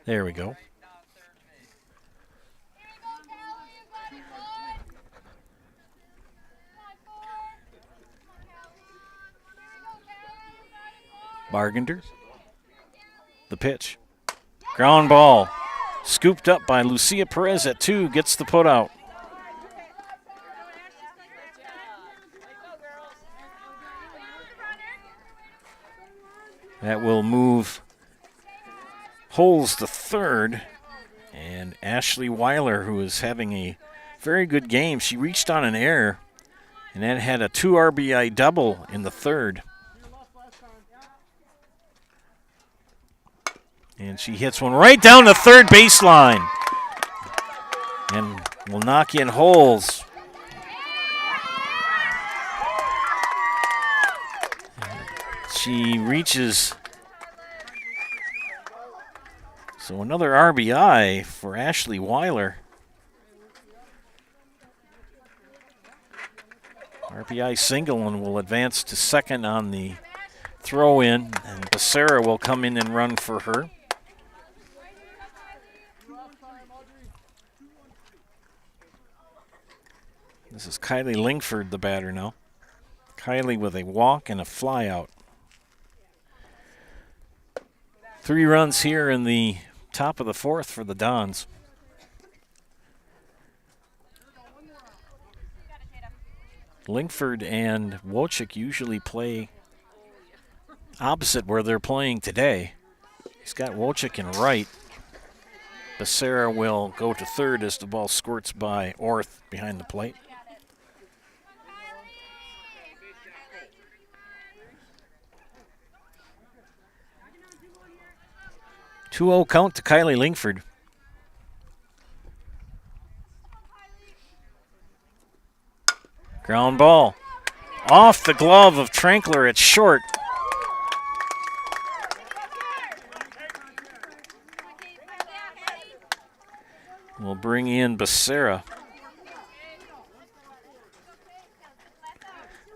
There we go. Bargender. The pitch. Ground ball. Scooped up by Lucia Perez at 2. Gets the put out. That will move Holtz to third. And Ashley Weiler, who is having a very good game. She reached on an error. And that had a 2 RBI double in the third. And she hits one right down the third baseline. And will knock in Holtz. She reaches. So another RBI for Ashley Weiler. RBI single and will advance to second on the throw in. And Becerra will come in and run for her. This is Kylie Lingford, the batter now. Kylie with a walk and a fly out. 3 runs here in the top of the fourth for the Dons. Lingford and Wojcik usually play opposite where they're playing today. He's got Wojcik in right. Becerra will go to third as the ball squirts by Orth behind the plate. 2-0 count to Kylie Lingford. Ground ball. Off the glove of Trankler at short. We'll bring in Becerra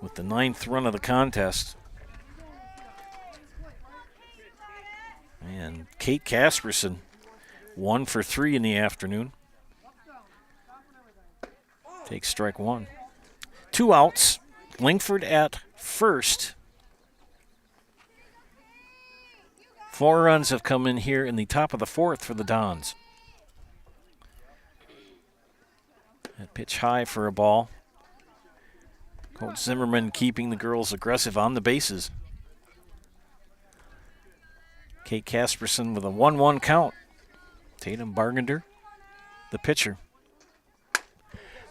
with the 9th run of the contest. And Kate Casperson, 1 for 3 in the afternoon. Takes strike 1. 2 outs. Lingford at first. 4 runs have come in here in the top of the fourth for the Dons. That pitch high for a ball. Coach Zimmerman keeping the girls aggressive on the bases. Kate Casperson with a 1-1 count. Tatum Bargender, the pitcher.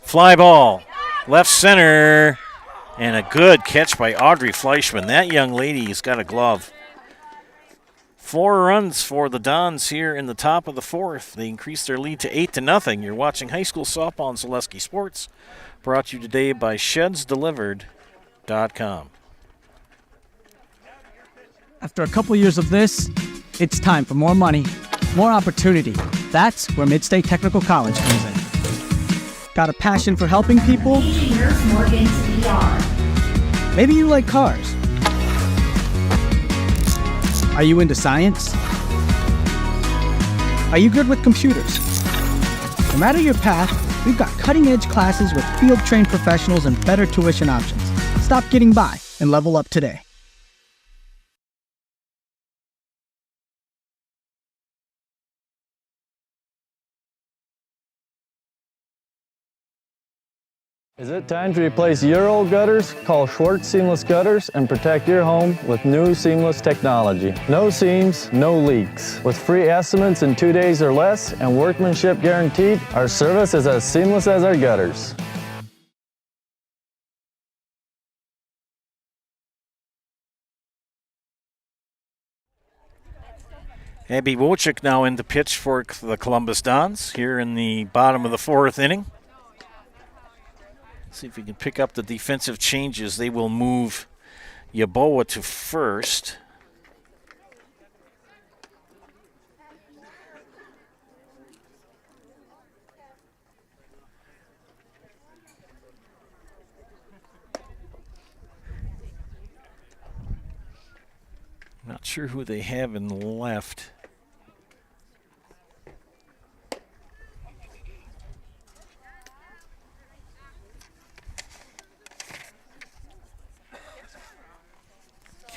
Fly ball, left center, and a good catch by Audrey Fleischman. That young lady has got a glove. 4 runs for the Dons here in the top of the 4th. They increase their lead to 8-0. You're watching high school softball on Zaleski Sports, brought to you today by ShedsDelivered.com. After a couple years of this, it's time for more money, more opportunity. That's where Midstate Technical College comes in. Got a passion for helping people? Maybe you like cars. Are you into science? Are you good with computers? No matter your path, we've got cutting-edge classes with field-trained professionals and better tuition options. Stop getting by and level up today. Is it time to replace your old gutters? Call Schwartz Seamless Gutters and protect your home with new seamless technology. No seams, no leaks. With free estimates in 2 days or less and workmanship guaranteed, our service is as seamless as our gutters. Abby Wojcik now in to pitch for the Columbus Dons here in the bottom of the 4th inning. See if we can pick up the defensive changes. They will move Yaboa to first. Not sure who they have in left.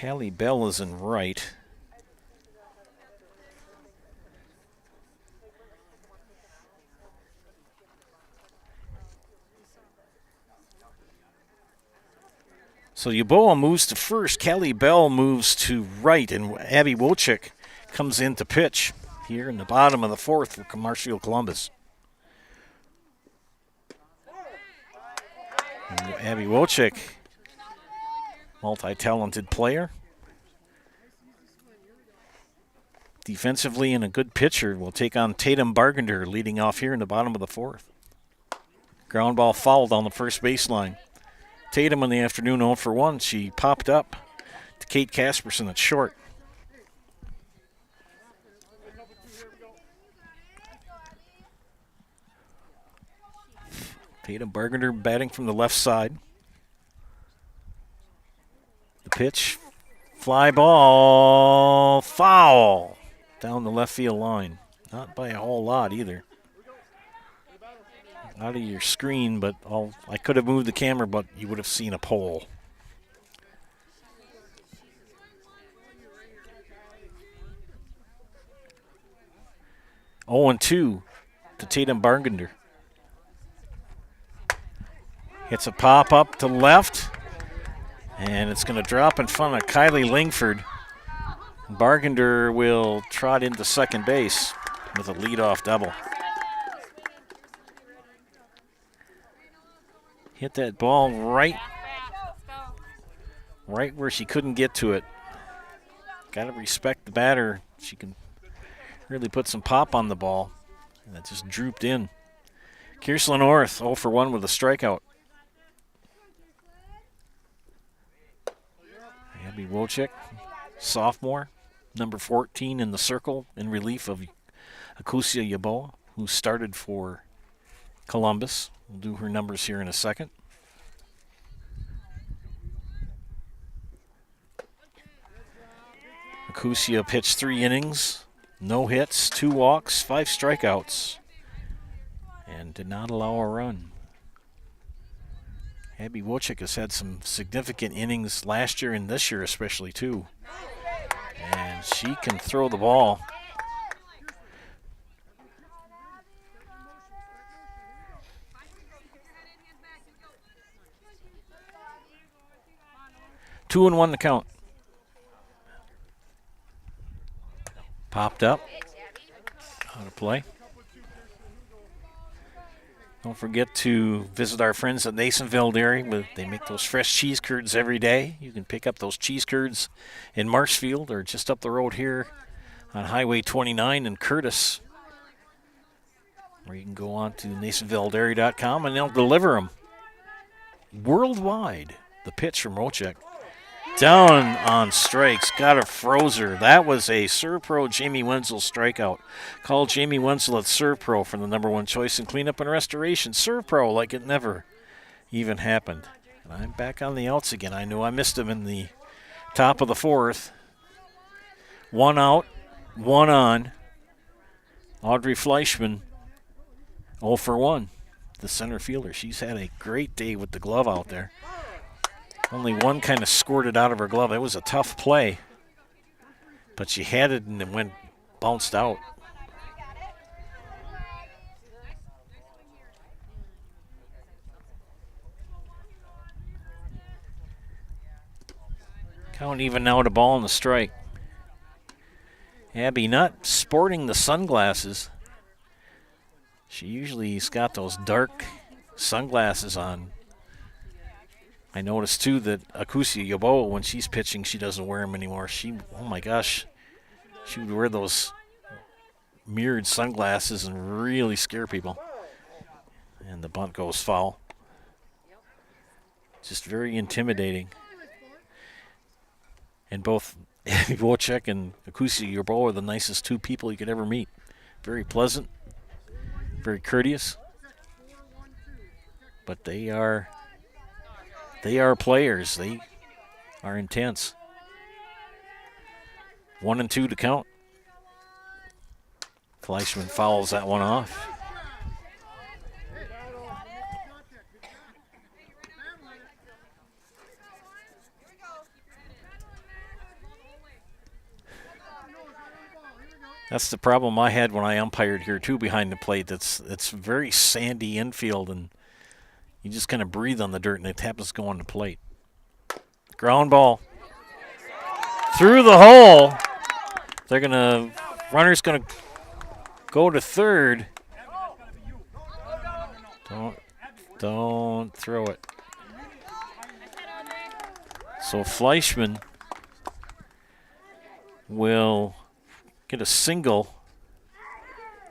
Callie Bell is in right. So Yaboa moves to first. Callie Bell moves to right, and Abby Wojcik comes in to pitch here in the bottom of the 4th for Marshfield Columbus. And Abby Wojcik, multi-talented player. Defensively and a good pitcher, will take on Tatum Bargender leading off here in the bottom of the 4th. Ground ball fouled on the first baseline. Tatum in the afternoon 0 for 1. She popped up to Kate Casperson at short. Tatum Bargender batting from the left side. The pitch, fly ball, foul down the left field line. Not by a whole lot either. Out of your screen, but I could have moved the camera, but you would have seen a pole. Oh, and 2 to Tatum Bargender. Hits a pop up to left, and it's going to drop in front of Kylie Lingford. Bargender will trot into second base with a leadoff double. Hit that ball right where she couldn't get to it. Got to respect the batter. She can really put some pop on the ball. And it just drooped in. Kiersla North 0 for 1 with a strikeout. Abby Wojcik, sophomore, number 14 in the circle in relief of Akusia Yaboa, who started for Columbus. We'll do her numbers here in a second. Akusia pitched 3 innings, no hits, 2 walks, 5 strikeouts, and did not allow a run. Abby Wojcik has had some significant innings last year and this year especially too. And she can throw the ball. Two and 1 to count. Popped up. Out of play. Don't forget to visit our friends at Nasonville Dairy. They make those fresh cheese curds every day. You can pick up those cheese curds in Marshfield or just up the road here on Highway 29 in Curtis, or you can go on to NasonvilleDairy.com and they'll deliver them worldwide. The pitch from Wojcik. Down on strikes, got a frozer. That was a Serve Pro Jamie Wenzel strikeout. Call Jamie Wenzel at Serve Pro for the #1 choice in cleanup and restoration. Serve Pro like it never even happened. And I'm back on the outs again. I knew I missed him in the top of the 4th. 1 out, 1 on. Audrey Fleischman, 0 for 1. The center fielder. She's had a great day with the glove out there. Only one kind of squirted out of her glove. It was a tough play, but she had it and it bounced out. Count even now to ball and the strike. Abby not sporting the sunglasses. She usually's got those dark sunglasses on. I noticed, too, that Akusia Yaboa, when she's pitching, she doesn't wear them anymore. Oh, my gosh, she would wear those mirrored sunglasses and really scare people. And the bunt goes foul. Just very intimidating. And both Wojcik and Akusia Yaboa are the nicest 2 people you could ever meet. Very pleasant, very courteous. But they are players. They are intense. 1 and 2 to count. Fleischman fouls that one off. That's the problem I had when I umpired here too behind the plate. It's very sandy infield and you just kind of breathe on the dirt and it happens to go on the plate. Ground ball. Through the hole. Runner's gonna go to third. Don't throw it. So Fleischman will get a single,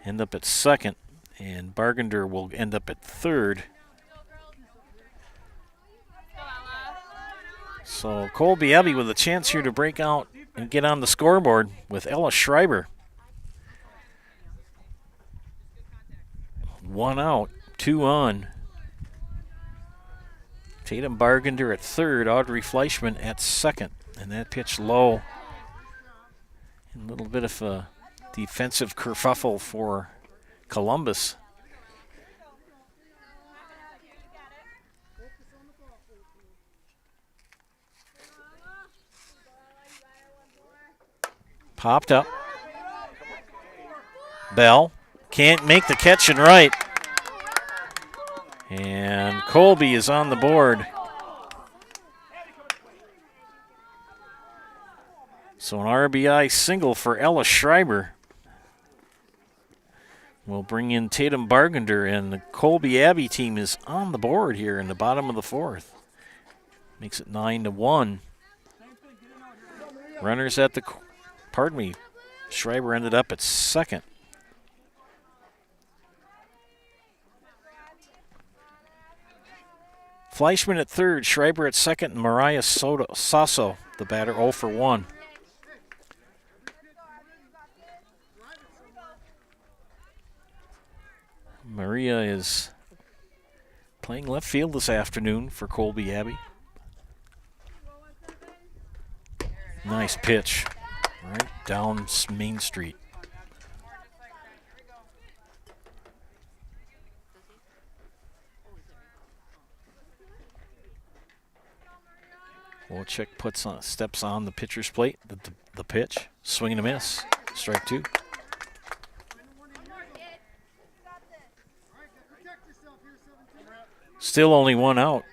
end up at second, and Bargender will end up at third. So Colby Abbey with a chance here to break out and get on the scoreboard with Ella Schreiber. 1 out, 2 on. Tatum Bargender at third, Audrey Fleischman at second. And that pitch low. A little bit of a defensive kerfuffle for Columbus. Popped up. Bell can't make the catch and right. And Colby is on the board. So an RBI single for Ella Schreiber. We'll bring in Tatum Bargender, and the Colby Abbey team is on the board here in the bottom of the 4th. Makes it 9-1. Runners at the... Pardon me, Schreiber ended up at second. Fleischman at third, Schreiber at second, and Mariah Sasso, the batter, 0 for 1. Maria is playing left field this afternoon for Colby Abbey. Nice pitch. Right down Main Street. Wojcik steps on the pitcher's plate. The pitch, swing and a miss. Strike 2. Still only 1 out.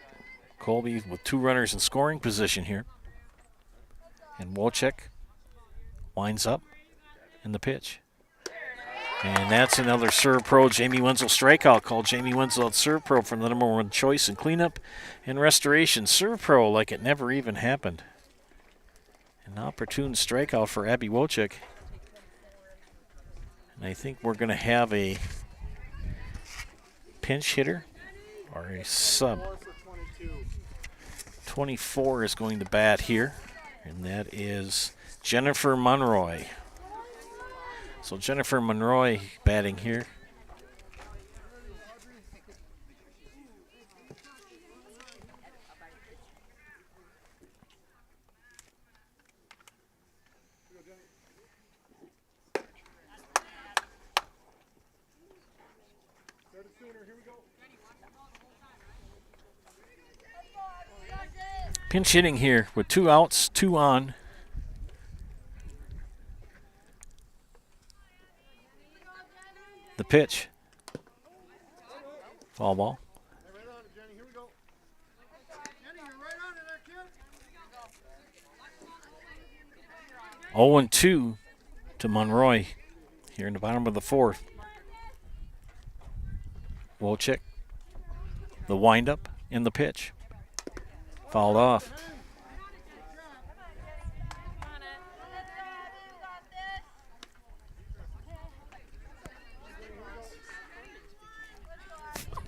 Colby with 2 runners in scoring position here. And Wojcik winds up in the pitch. And that's another Serve Pro Jamie Wenzel strikeout. Called Jamie Wenzel at Serve Pro for the #1 choice in cleanup and restoration. Serve Pro like it never even happened. An opportune strikeout for Abby Wojcik. And I think we're going to have a pinch hitter or a sub. 24 is going to bat here, and that is Jennifer Monroy. So Jennifer Monroy batting here. Pinch hitting here with 2 outs, 2 on. The pitch. Foul ball. 0-2 to Monroy here in the bottom of the 4th. Wojcik, the windup in the pitch. Fouled off.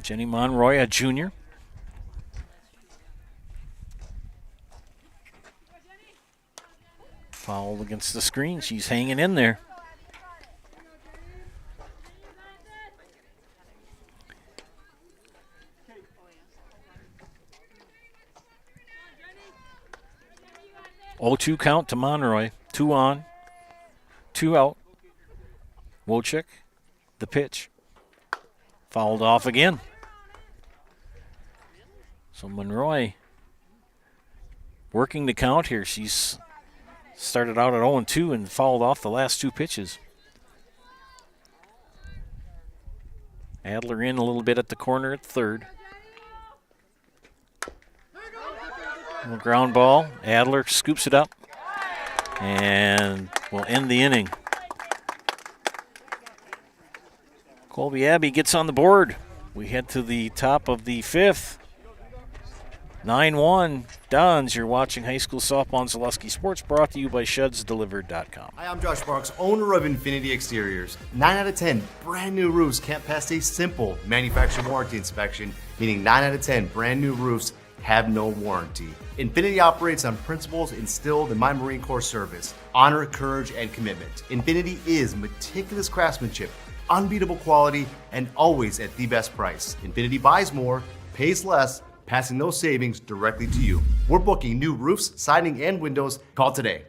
Jenny Monroy, a junior. Foul against the screen. She's hanging in there. Oh, 2 count to Monroy. 2 on, 2 out. Wojcik, the pitch. Fouled off again. So Monroy working the count here. She's started out at 0-2 and fouled off the last 2 pitches. Adler in a little bit at the corner at third. Little ground ball. Adler scoops it up and will end the inning. Colby Abbey gets on the board. We head to the top of the 5th. 9-1. Dons, you're watching high school softball and Zaleski Sports, brought to you by ShedsDelivered.com. Hi, I'm Josh Barks, owner of Infinity Exteriors. 9 out of 10 brand new roofs can't pass a simple manufacturer warranty inspection, meaning 9 out of 10 brand new roofs have no warranty. Infinity operates on principles instilled in my Marine Corps service: honor, courage, and commitment. Infinity is meticulous craftsmanship, unbeatable quality, and always at the best price. Infinity buys more, pays less, passing those savings directly to you. We're booking new roofs, siding, and windows. Call today.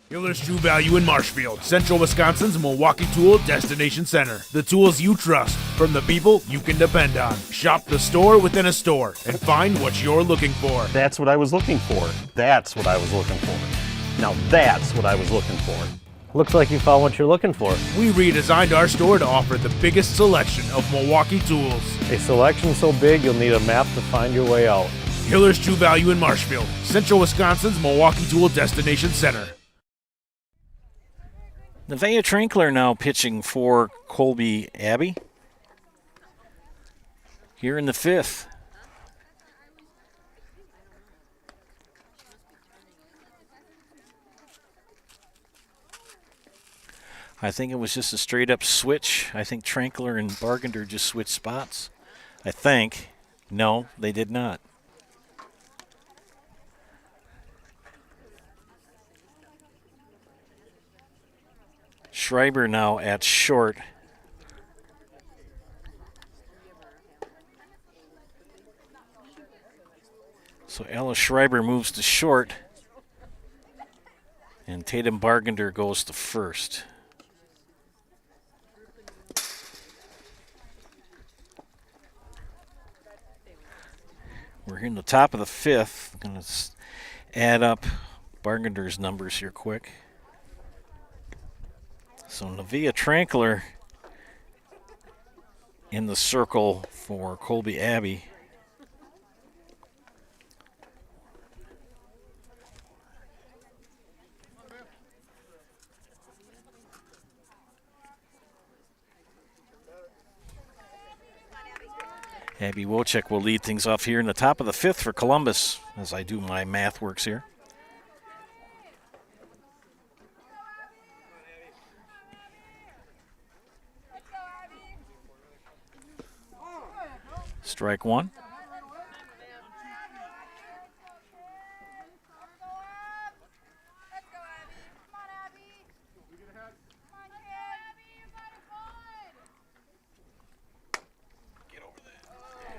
Hiller's True Value in Marshfield, Central Wisconsin's Milwaukee Tool Destination Center. The tools you trust from the people you can depend on. Shop the store within a store and find what you're looking for. That's what I was looking for. That's what I was looking for. Now that's what I was looking for. Looks like you found what you're looking for. We redesigned our store to offer the biggest selection of Milwaukee tools. A selection so big you'll need a map to find your way out. Hiller's True Value in Marshfield, Central Wisconsin's Milwaukee Tool Destination Center. Nevaeh Trinkler now pitching for Colby Abbey here in the 5th. I think it was just a straight up switch. I think Trinkler and Bargender just switched spots. I think. No, they did not. Schreiber now at short. So Ella Schreiber moves to short, and Tatum Bargender goes to first. We're here in the top of the 5th. I'm going to add up Bargender's numbers here quick. So Nevaeh Trinkler in the circle for Colby Abbey. Abby Wojcik will lead things off here in the top of the 5th for Columbus, as I do my math works here. Strike one.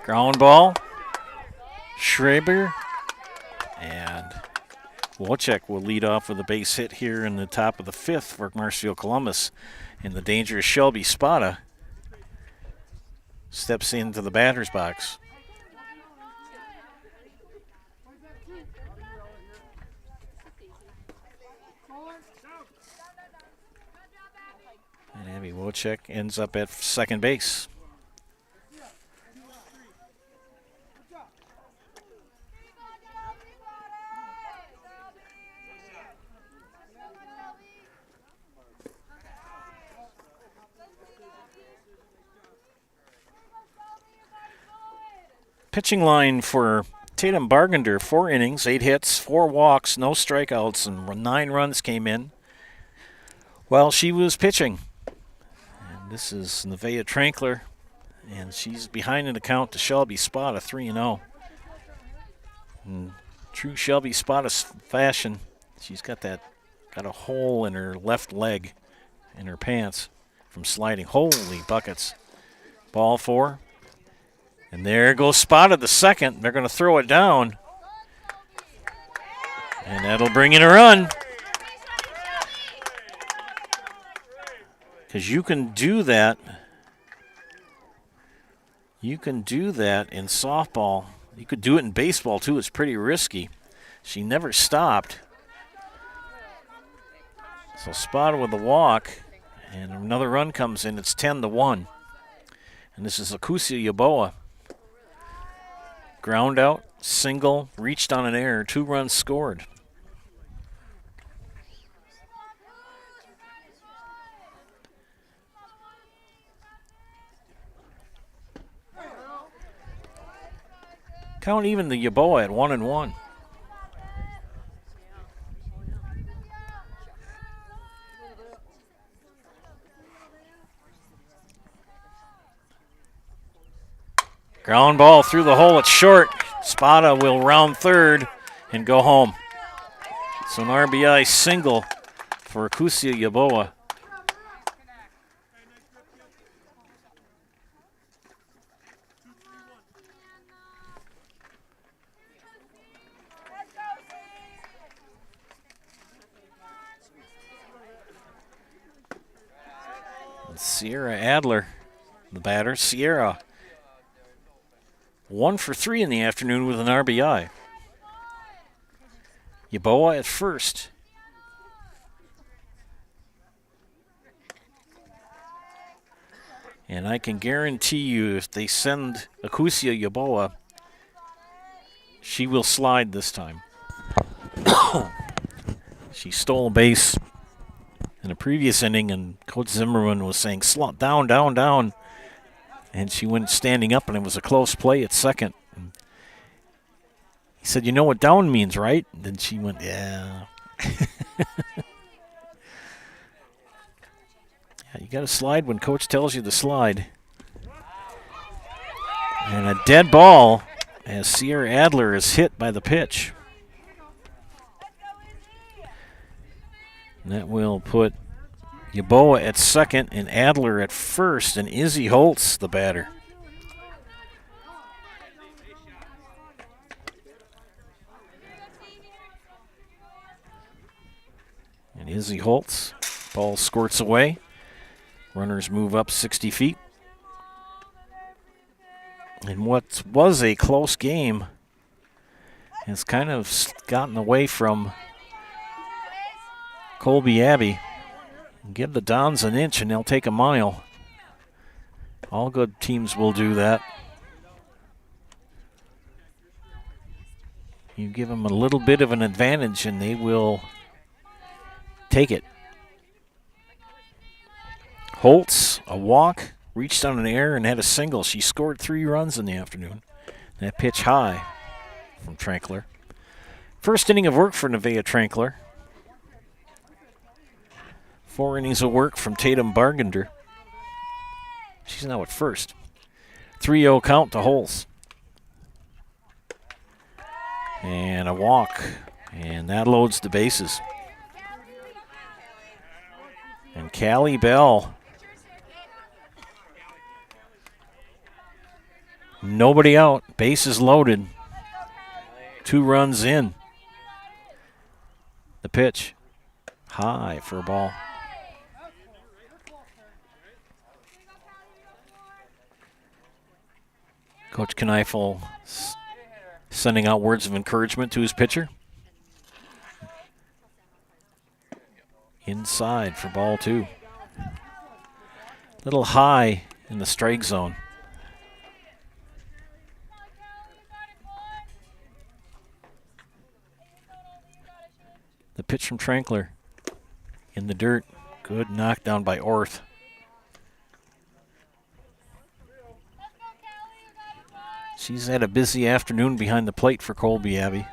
Ground ball. Schreiber. And Wojcik will lead off with a base hit here in the top of the fifth for Marshfield Columbus. And the dangerous Shelby Spada steps into the batter's box. And Abby Wojcik ends up at second base. Pitching line for Tatum Bargender, 4 innings, 8 hits, 4 walks, no strikeouts, and 9 runs came in while she was pitching. And this is Nevaeh Trankler, and she's behind in the count to Shelby Spada, 3-0. In true Shelby Spada fashion, she's got a hole in her left leg in her pants from sliding. Holy buckets. Ball 4. And there goes Spada the second. They're going to throw it down. And that'll bring in a run. Because you can do that. You can do that in softball. You could do it in baseball too. It's pretty risky. She never stopped. So Spada with the walk. And another run comes in. It's 10-1. And this is Akusia Yaboa. Ground out, single, reached on an error, 2 runs scored. Count even the Yaboa at 1-1. Ground ball through the hole. It's short. Spada will round third and go home. So an RBI single for Akusia Yaboa. And Sierra Adler, the batter. Sierra 1 for 3 in the afternoon with an RBI. Yaboa at first. And I can guarantee you if they send Akusia Yaboa, she will slide this time. She stole a base in a previous inning, and Coach Zimmerman was saying, down, down, down. And she went standing up, and it was a close play at second. And he said, you know what down means, right? And then she went, yeah. Yeah, you got to slide when Coach tells you to slide. And a dead ball as Sierra Adler is hit by the pitch. And that will put Yaboa at second and Adler at first, and Izzy Holtz the batter. And Izzy Holtz, ball squirts away. Runners move up 60 feet. And what was a close game has kind of gotten away from Colby Abbey. Give the Dons an inch and they'll take a mile. All good teams will do that. You give them a little bit of an advantage and they will take it. Holtz, a walk, reached on an error and had a single. She scored 3 runs in the afternoon. That pitch high from Trankler. First inning of work for Nevaeh Trankler. 4 innings of work from Tatum Bargender. She's now at first. 3-0 count to Holz. And a walk. And that loads the bases. And Callie Bell. Nobody out. Bases loaded. 2 runs in. The pitch. High for a ball. Coach Kneifel sending out words of encouragement to his pitcher. Inside for ball 2. Little high in the strike zone. The pitch from Trankler in the dirt. Good knockdown by Orth. She's had a busy afternoon behind the plate for Colby, Abby.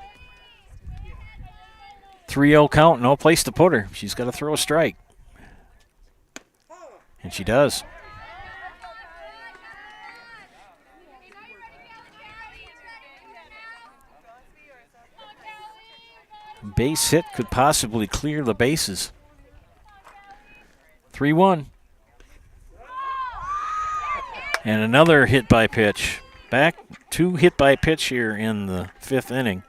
3-0 count, no place to put her. She's got to throw a strike. And she does. Base hit could possibly clear the bases. 3-1. And another hit by pitch. Back 2 hit by pitch here in the 5th inning.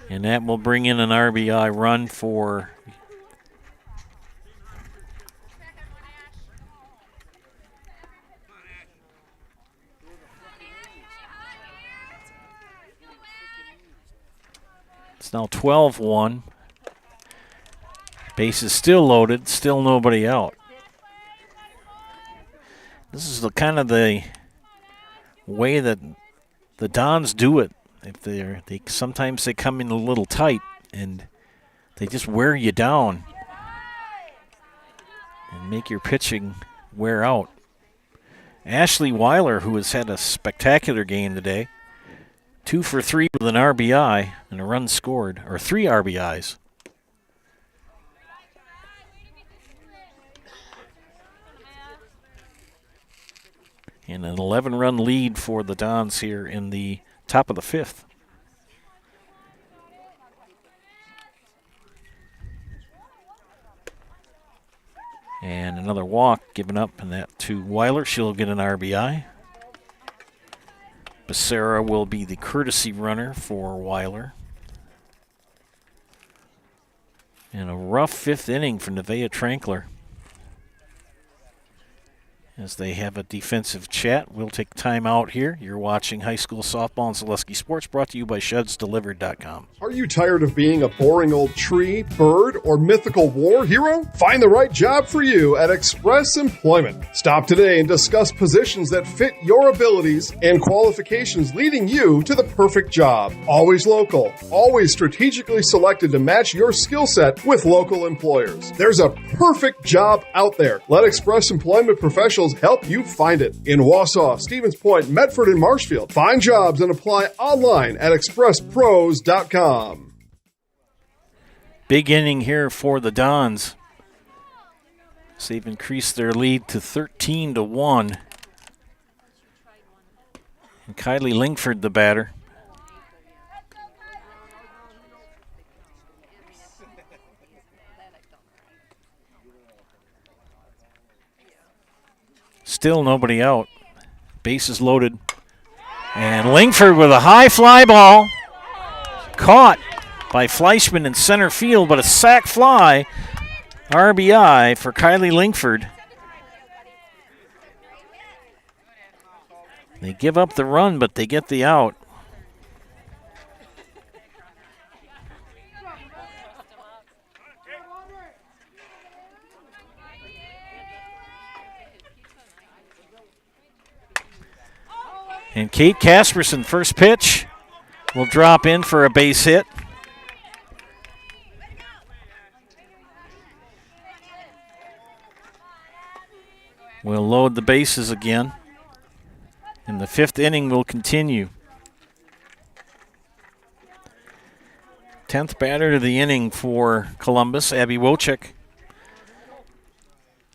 And that will bring in an RBI run for it's now 12-1. Base is still loaded, still nobody out. This is the kind of the way that the Dons do it. If they sometimes they come in a little tight and they just wear you down and make your pitching wear out. Ashley Weiler, who has had a spectacular game today, 2 for 3 with an RBI and a run scored, or 3 RBIs. And an 11-run lead for the Dons here in the top of the 5th. And another walk given up, and that to Weiler. She'll get an RBI. Becerra will be the courtesy runner for Weiler. And a rough 5th inning for Nevaeh Trankler. As they have a defensive chat, we'll take time out here. You're watching High School Softball and Zaleski Sports, brought to you by ShedsDelivered.com. Are you tired of being a boring old tree, bird, or mythical war hero? Find the right job for you at Express Employment. Stop today and discuss positions that fit your abilities and qualifications, leading you to the perfect job. Always local, always strategically selected to match your skill set with local employers. There's a perfect job out there. Let Express Employment professionals help you find it. In Wausau, Stevens Point, Medford, and Marshfield. Find jobs and apply online at expresspros.com. Big inning here for the Dons. So they've increased their lead to 13-1. And Kylie Lingford, the batter. Still nobody out. Bases loaded. And Lingford with a high fly ball. Caught by Fleischman in center field, but a sac fly. RBI for Kylie Lingford. They give up the run, but they get the out. And Kate Casperson, first pitch, will drop in for a base hit. We'll load the bases again. And the 5th inning will continue. 10th batter of the inning for Columbus, Abby Wojcik.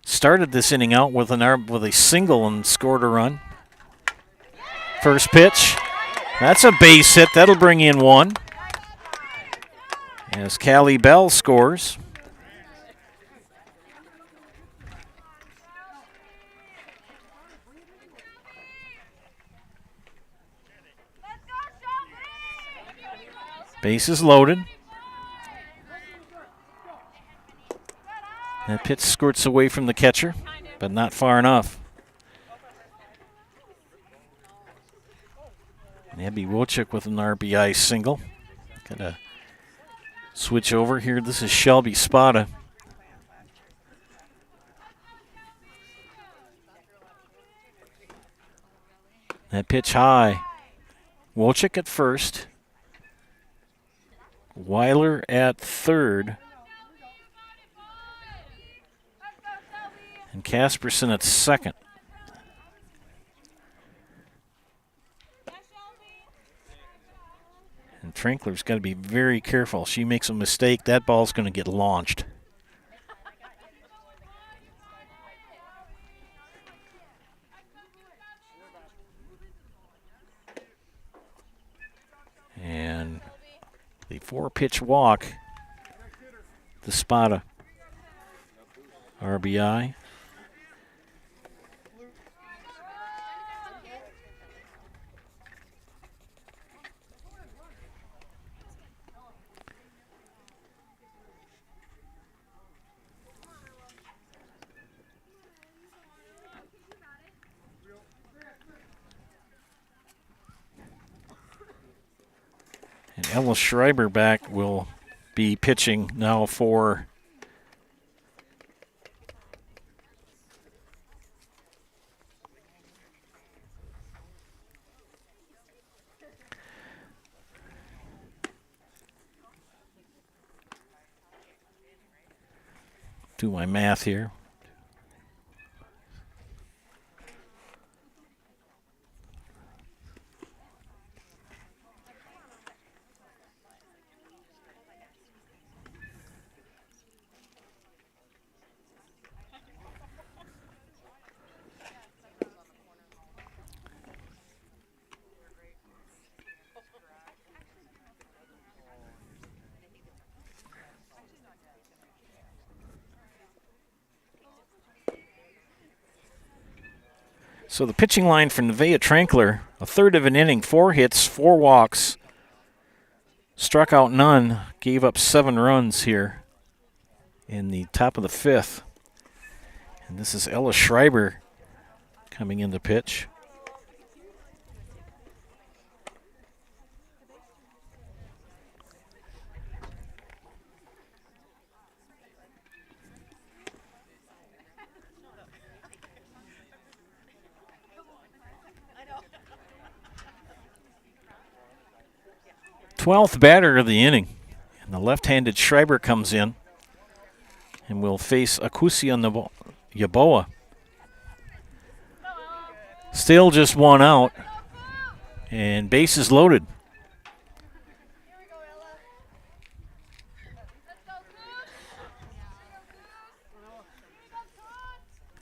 Started this inning out with a single and scored a run. First pitch. That's a base hit. That'll bring in one. As Callie Bell scores. Bases loaded. That pitch squirts away from the catcher, but not far enough. Abby Wojcik with an RBI single. Gonna switch over here. This is Shelby Spada. That pitch high. Wojcik at first. Weiler at third. And Casperson at second. And Trinkler's got to be very careful. She makes a mistake, that ball's going to get launched. And the 4-pitch walk, the Spada RBI. And Ella Schreiber back will be pitching now for do my math here. So the pitching line for Nevaeh Trankler, a third of an inning, 4 hits, 4 walks, struck out none, gave up 7 runs here in the top of the 5th. And this is Ella Schreiber coming in to pitch. Twelfth batter of the inning, and the left-handed Schreiber comes in and will face Akusia Yaboa. Still just 1 out, and bases loaded.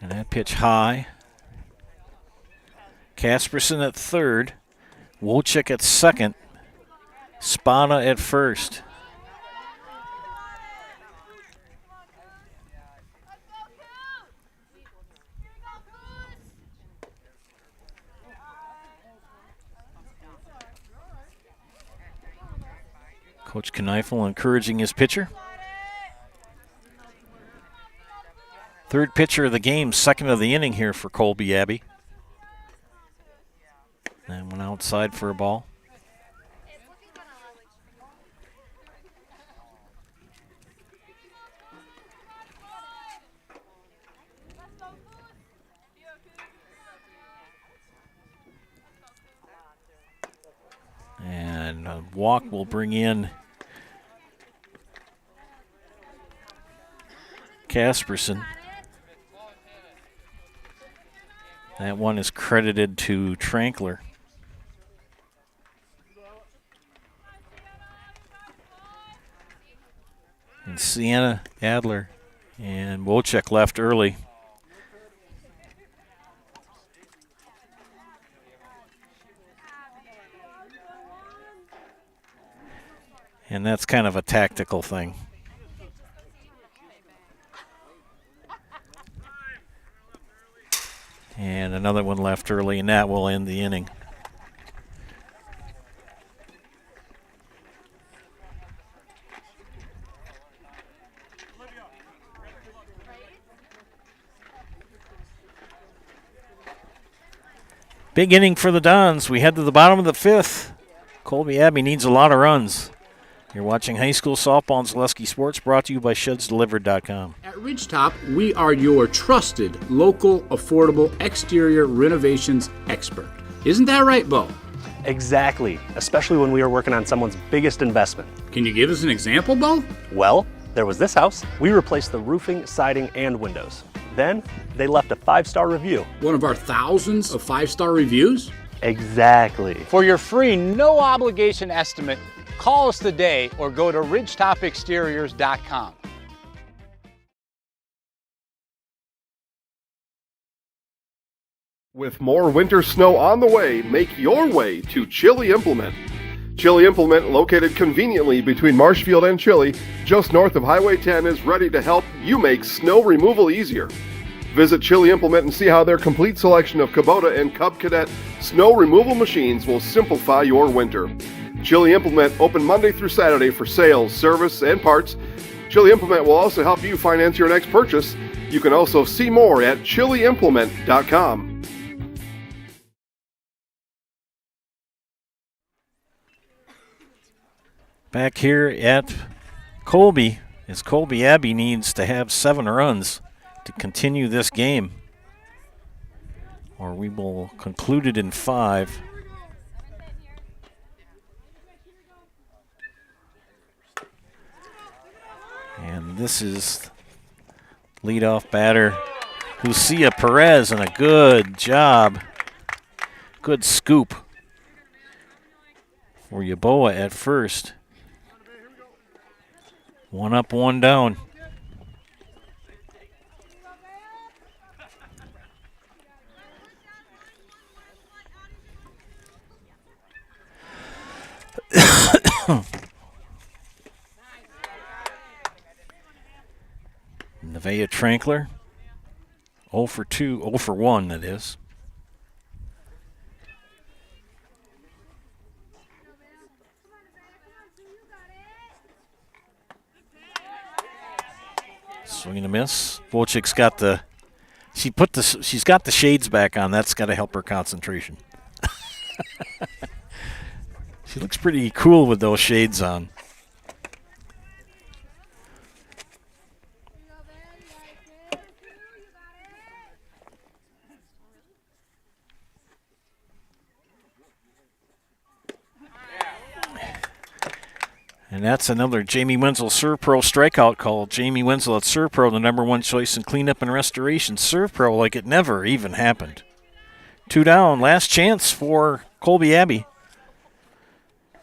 And that pitch high. Casperson at third, Wojcik at second, Spada at first. Coach Kneifel encouraging his pitcher. Third pitcher of the game, second of the inning here for Colby Abbey. And went outside for a ball. And a walk will bring in Casperson. That one is credited to Trankler. And Sienna Adler and Wojcik left early. And that's kind of a tactical thing. And another one left early, and that will end the inning. Big inning for the Dons. We head to the bottom of the fifth. Colby Abbey needs a lot of runs. You're watching high school softball and Zaleski Sports, brought to you by ShedsDelivered.com. At Ridgetop, we are your trusted, local, affordable exterior renovations expert. Isn't that right, Bo? Exactly, especially when we are working on someone's biggest investment. Can you give us an example, Bo? Well, there was this house. We replaced the roofing, siding, and windows. Then, they left a 5-star review. One of our thousands of 5-star reviews? Exactly. For your free, no-obligation estimate, call us today or go to ridgetopexteriors.com. With more winter snow on the way, make your way to Chili Implement. Chili Implement, located conveniently between Marshfield and Chili, just north of Highway 10, is ready to help you make snow removal easier. Visit Chili Implement and see how their complete selection of Kubota and Cub Cadet snow removal machines will simplify your winter. Chili Implement open Monday through Saturday for sales, service, and parts. Chili Implement will also help you finance your next purchase. You can also see more at chiliimplement.com. Back here at Colby, as Colby Abbey needs to have 7 runs to continue this game, or we will conclude it in 5. And this is leadoff batter Lucia Perez, and a good job, good scoop for Yaboa at first. 1 up, 1 down. Nevaeh Trankler, 0 for 2, 0 for 1, that is. Swing and a miss. Wojcik's got the, she's got the shades back on. That's got to help her concentration. She looks pretty cool with those shades on. And that's another Jamie Wenzel ServPro strikeout call. Jamie Wenzel at ServPro, the #1 choice in cleanup and restoration. ServPro like it never even happened. 2 down, last chance for Colby Abbey.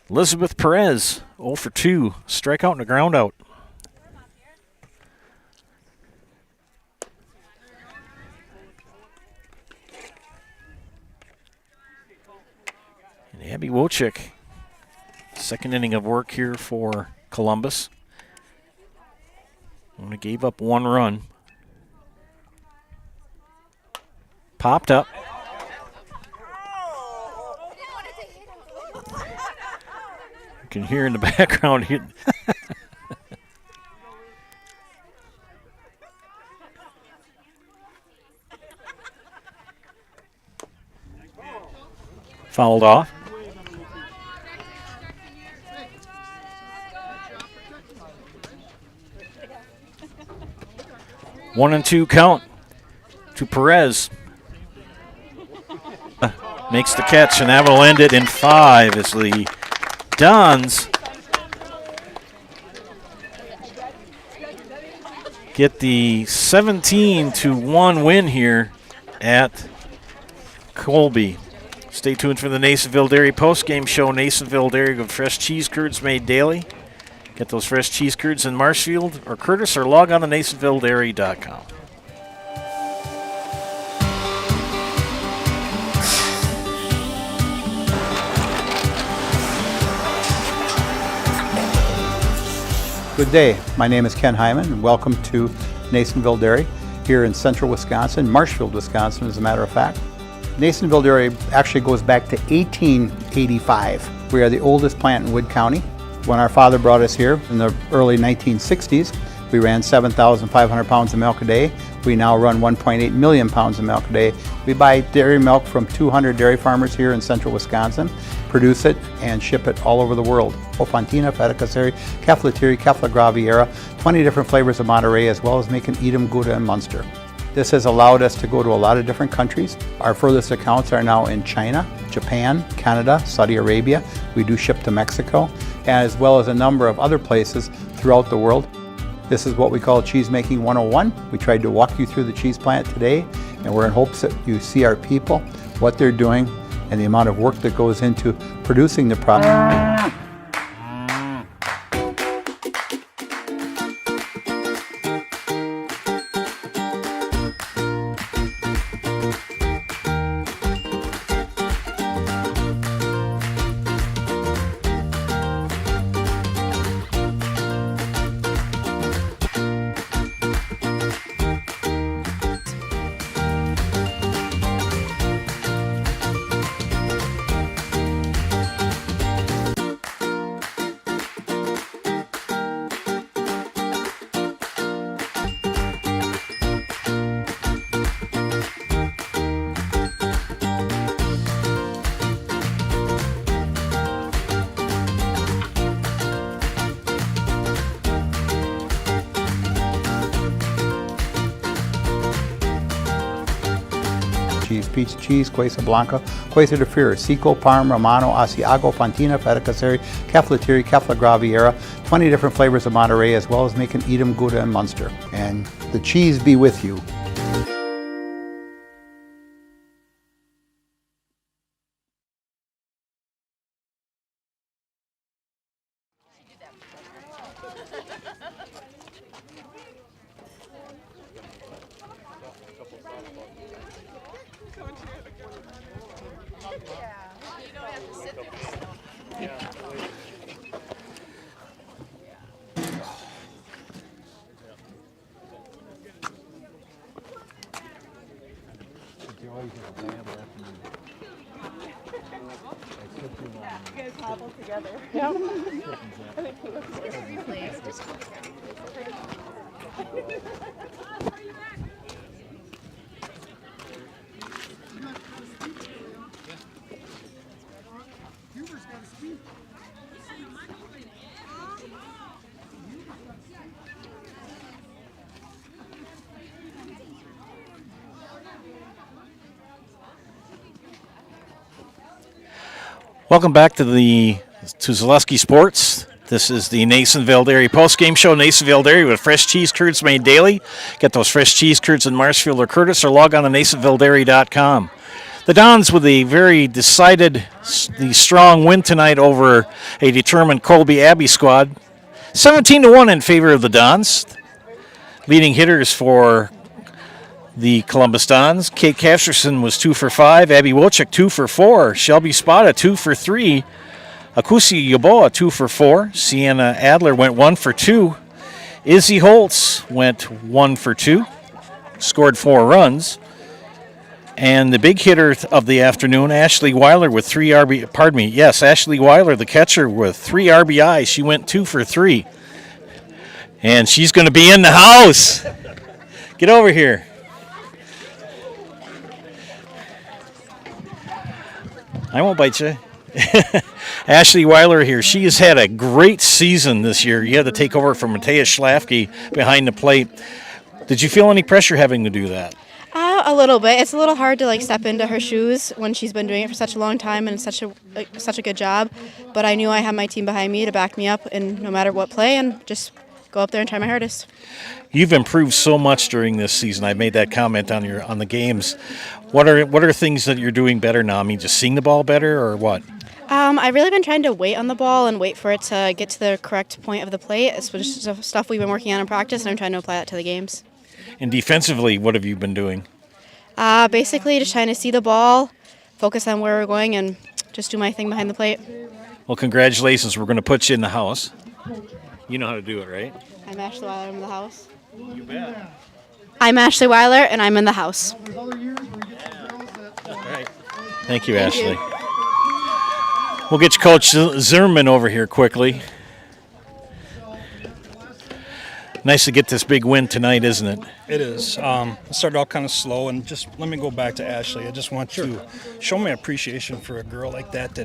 Elizabeth Perez, 0 for 2, strikeout and a ground out. And Abby Wojcik, second inning of work here for Columbus. Only gave up 1 run. Popped up. You can hear in the background here. Fouled off. One and 2 count to Perez. Makes the catch, and that will end it in 5 as the Dons get the 17-1 win here at Colby. Stay tuned for the Nasonville Dairy post-game show. Nasonville Dairy with fresh cheese curds made daily. Get those fresh cheese curds in Marshfield or Curtis, or log on to NasonvilleDairy.com. Good day. My name is Ken Hyman, and welcome to Nasonville Dairy here in central Wisconsin, Marshfield, Wisconsin, as a matter of fact. Nasonville Dairy actually goes back to 1885. We are the oldest plant in Wood County. When our father brought us here in the early 1960s, we ran 7,500 pounds of milk a day. We now run 1.8 million pounds of milk a day. We buy dairy milk from 200 dairy farmers here in central Wisconsin, produce it, and ship it all over the world. Ofantina, Feta Caseri, Cafflatiri, Cafflagraviera, 20 different flavors of Monterey, as well as making Edam, Gouda, and Munster. This has allowed us to go to a lot of different countries. Our furthest accounts are now in China, Japan, Canada, Saudi Arabia. We do ship to Mexico, as well as a number of other places throughout the world. This is what we call Cheese Making 101. We tried to walk you through the cheese plant today, and we're in hopes that you see our people, what they're doing, and the amount of work that goes into producing the product. Cheese, pizza cheese, Quesa Blanca, Quesa de Fira, Seco, Parm, Romano, Asiago, Fontina, Feta Caseri, Cafflatiri, Cafflagraviera, 20 different flavors of Monterey, as well as making Edam, Gouda, and Munster. And the cheese be with you. You guys hobble together. Yep. I think he looks Welcome back to Zaleski Sports. This is the Nasonville Dairy post-game show. Nasonville Dairy with fresh cheese curds made daily. Get those fresh cheese curds in Marshfield or Curtis, or log on to NasonvilleDairy.com. The Dons with a very decided, strong win tonight over a determined Colby Abbey squad. 17-1 in favor of the Dons. Leading hitters for the Columbus Dons: Kate Casterson was 2 for 5, Abby Wilczek 2 for 4, Shelby Spada 2 for 3, Akusi Yaboa 2 for 4, Sienna Adler went 1 for 2, Izzy Holtz went 1 for 2, scored 4 runs, and the big hitter of the afternoon, Ashley Weiler with Ashley Weiler, the catcher, with 3 RBIs. She went 2 for 3, and she's going to be in the house. Get over here. I won't bite you. Ashley Weiler here. She has had a great season this year. You had to take over from Matea Schlafke behind the plate. Did you feel any pressure having to do that? A little bit. It's a little hard to step into her shoes when she's been doing it for such a long time and such a good job. But I knew I had my team behind me to back me up, and no matter what play, and just go up there and try my hardest. You've improved so much during this season. I made that comment on the games. What are things that you're doing better now? I mean, just seeing the ball better, or what? I've really been trying to wait on the ball and wait for it to get to the correct point of the plate. It's just stuff we've been working on in practice, and I'm trying to apply that to the games. And defensively, what have you been doing? Basically, just trying to see the ball, focus on where we're going, and just do my thing behind the plate. Well, congratulations. We're going to put you in the house. You know how to do it, right? I'm Ashley Weiler, I'm in the house. You bet. I'm Ashley Weiler, and I'm in the house. All right. Thank you, Ashley. We'll get you Coach Zimmerman over here quickly. Nice to get this big win tonight, isn't it? It is. It started out kind of slow, and just let me go back to Ashley. I just want to show my appreciation for a girl like that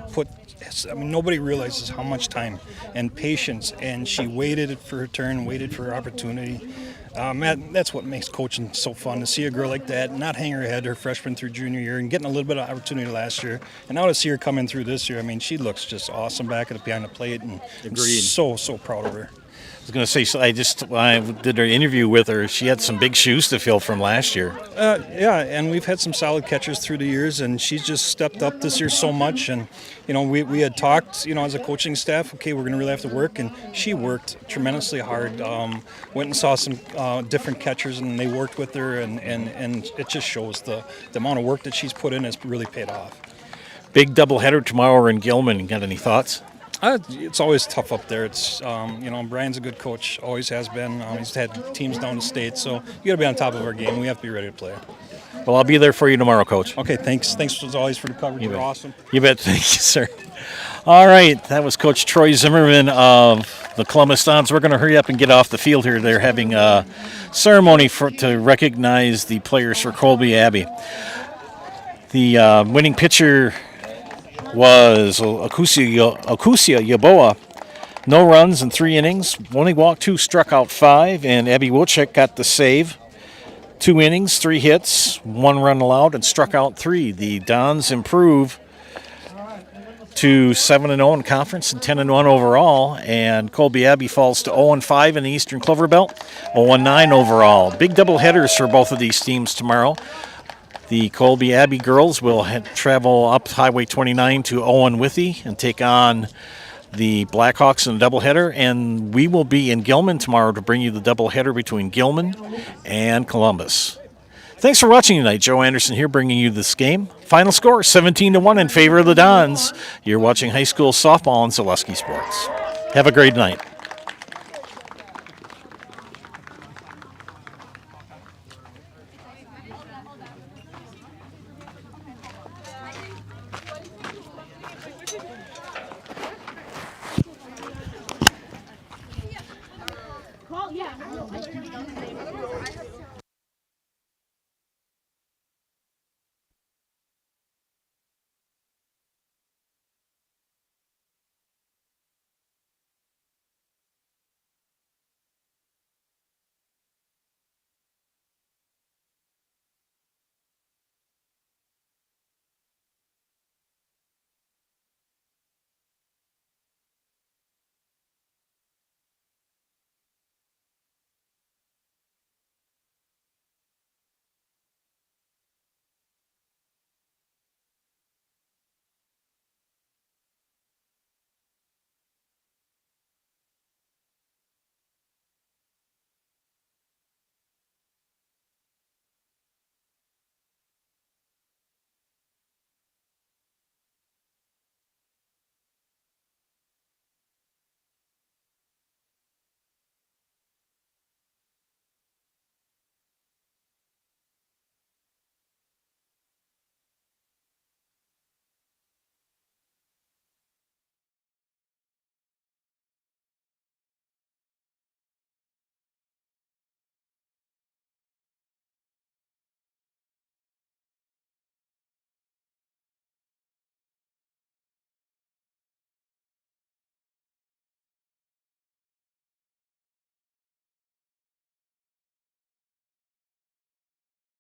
nobody realizes how much time and patience, and she waited for her turn, waited for her opportunity. That's what makes coaching so fun, to see a girl like that not hang her head her freshman through junior year and getting a little bit of opportunity last year. And now to see her come in through this year, I mean, she looks just awesome back behind the plate, and I'm so proud of her. I was going to say, so when I did our interview with her, she had some big shoes to fill from last year. Yeah, and we've had some solid catchers through the years, and she's just stepped up this year so much. And, we had talked, as a coaching staff, okay, we're going to really have to work. And she worked tremendously hard, went and saw some different catchers, and they worked with her. And it just shows the amount of work that she's put in has really paid off. Big doubleheader tomorrow in Gilman. You got any thoughts? It's always tough up there. It's Brian's a good coach, always has been. He's had teams down the state, so you got to be on top of our game. We have to be ready to play. Well, I'll be there for you tomorrow, Coach. Okay, thanks. Thanks as always for the coverage. You're awesome. You bet. Thank you, sir. All right, that was Coach Troy Zimmerman of the Columbus Dons. We're going to hurry up and get off the field here. They're having a ceremony to recognize the players for Colby Abbey. The winning pitcher was Akusia Yaboa. No runs in 3 innings. Only walked 2, struck out 5, and Abby Wojcik got the save. 2 innings, 3 hits, 1 run allowed, and struck out 3. The Dons improve to 7-0 in conference and 10-1 overall, and Colby Abbey falls to 0-5 in the Eastern Clover Belt, 0-9 overall. Big double headers for both of these teams tomorrow. The Colby Abbey girls will travel up Highway 29 to Owen-Withee and take on the Blackhawks in a doubleheader, and we will be in Gilman tomorrow to bring you the doubleheader between Gilman and Columbus. Thanks for watching tonight. Joe Anderson here bringing you this game. Final score, 17-1 in favor of the Dons. You're watching high school softball on Zaleski Sports. Have a great night.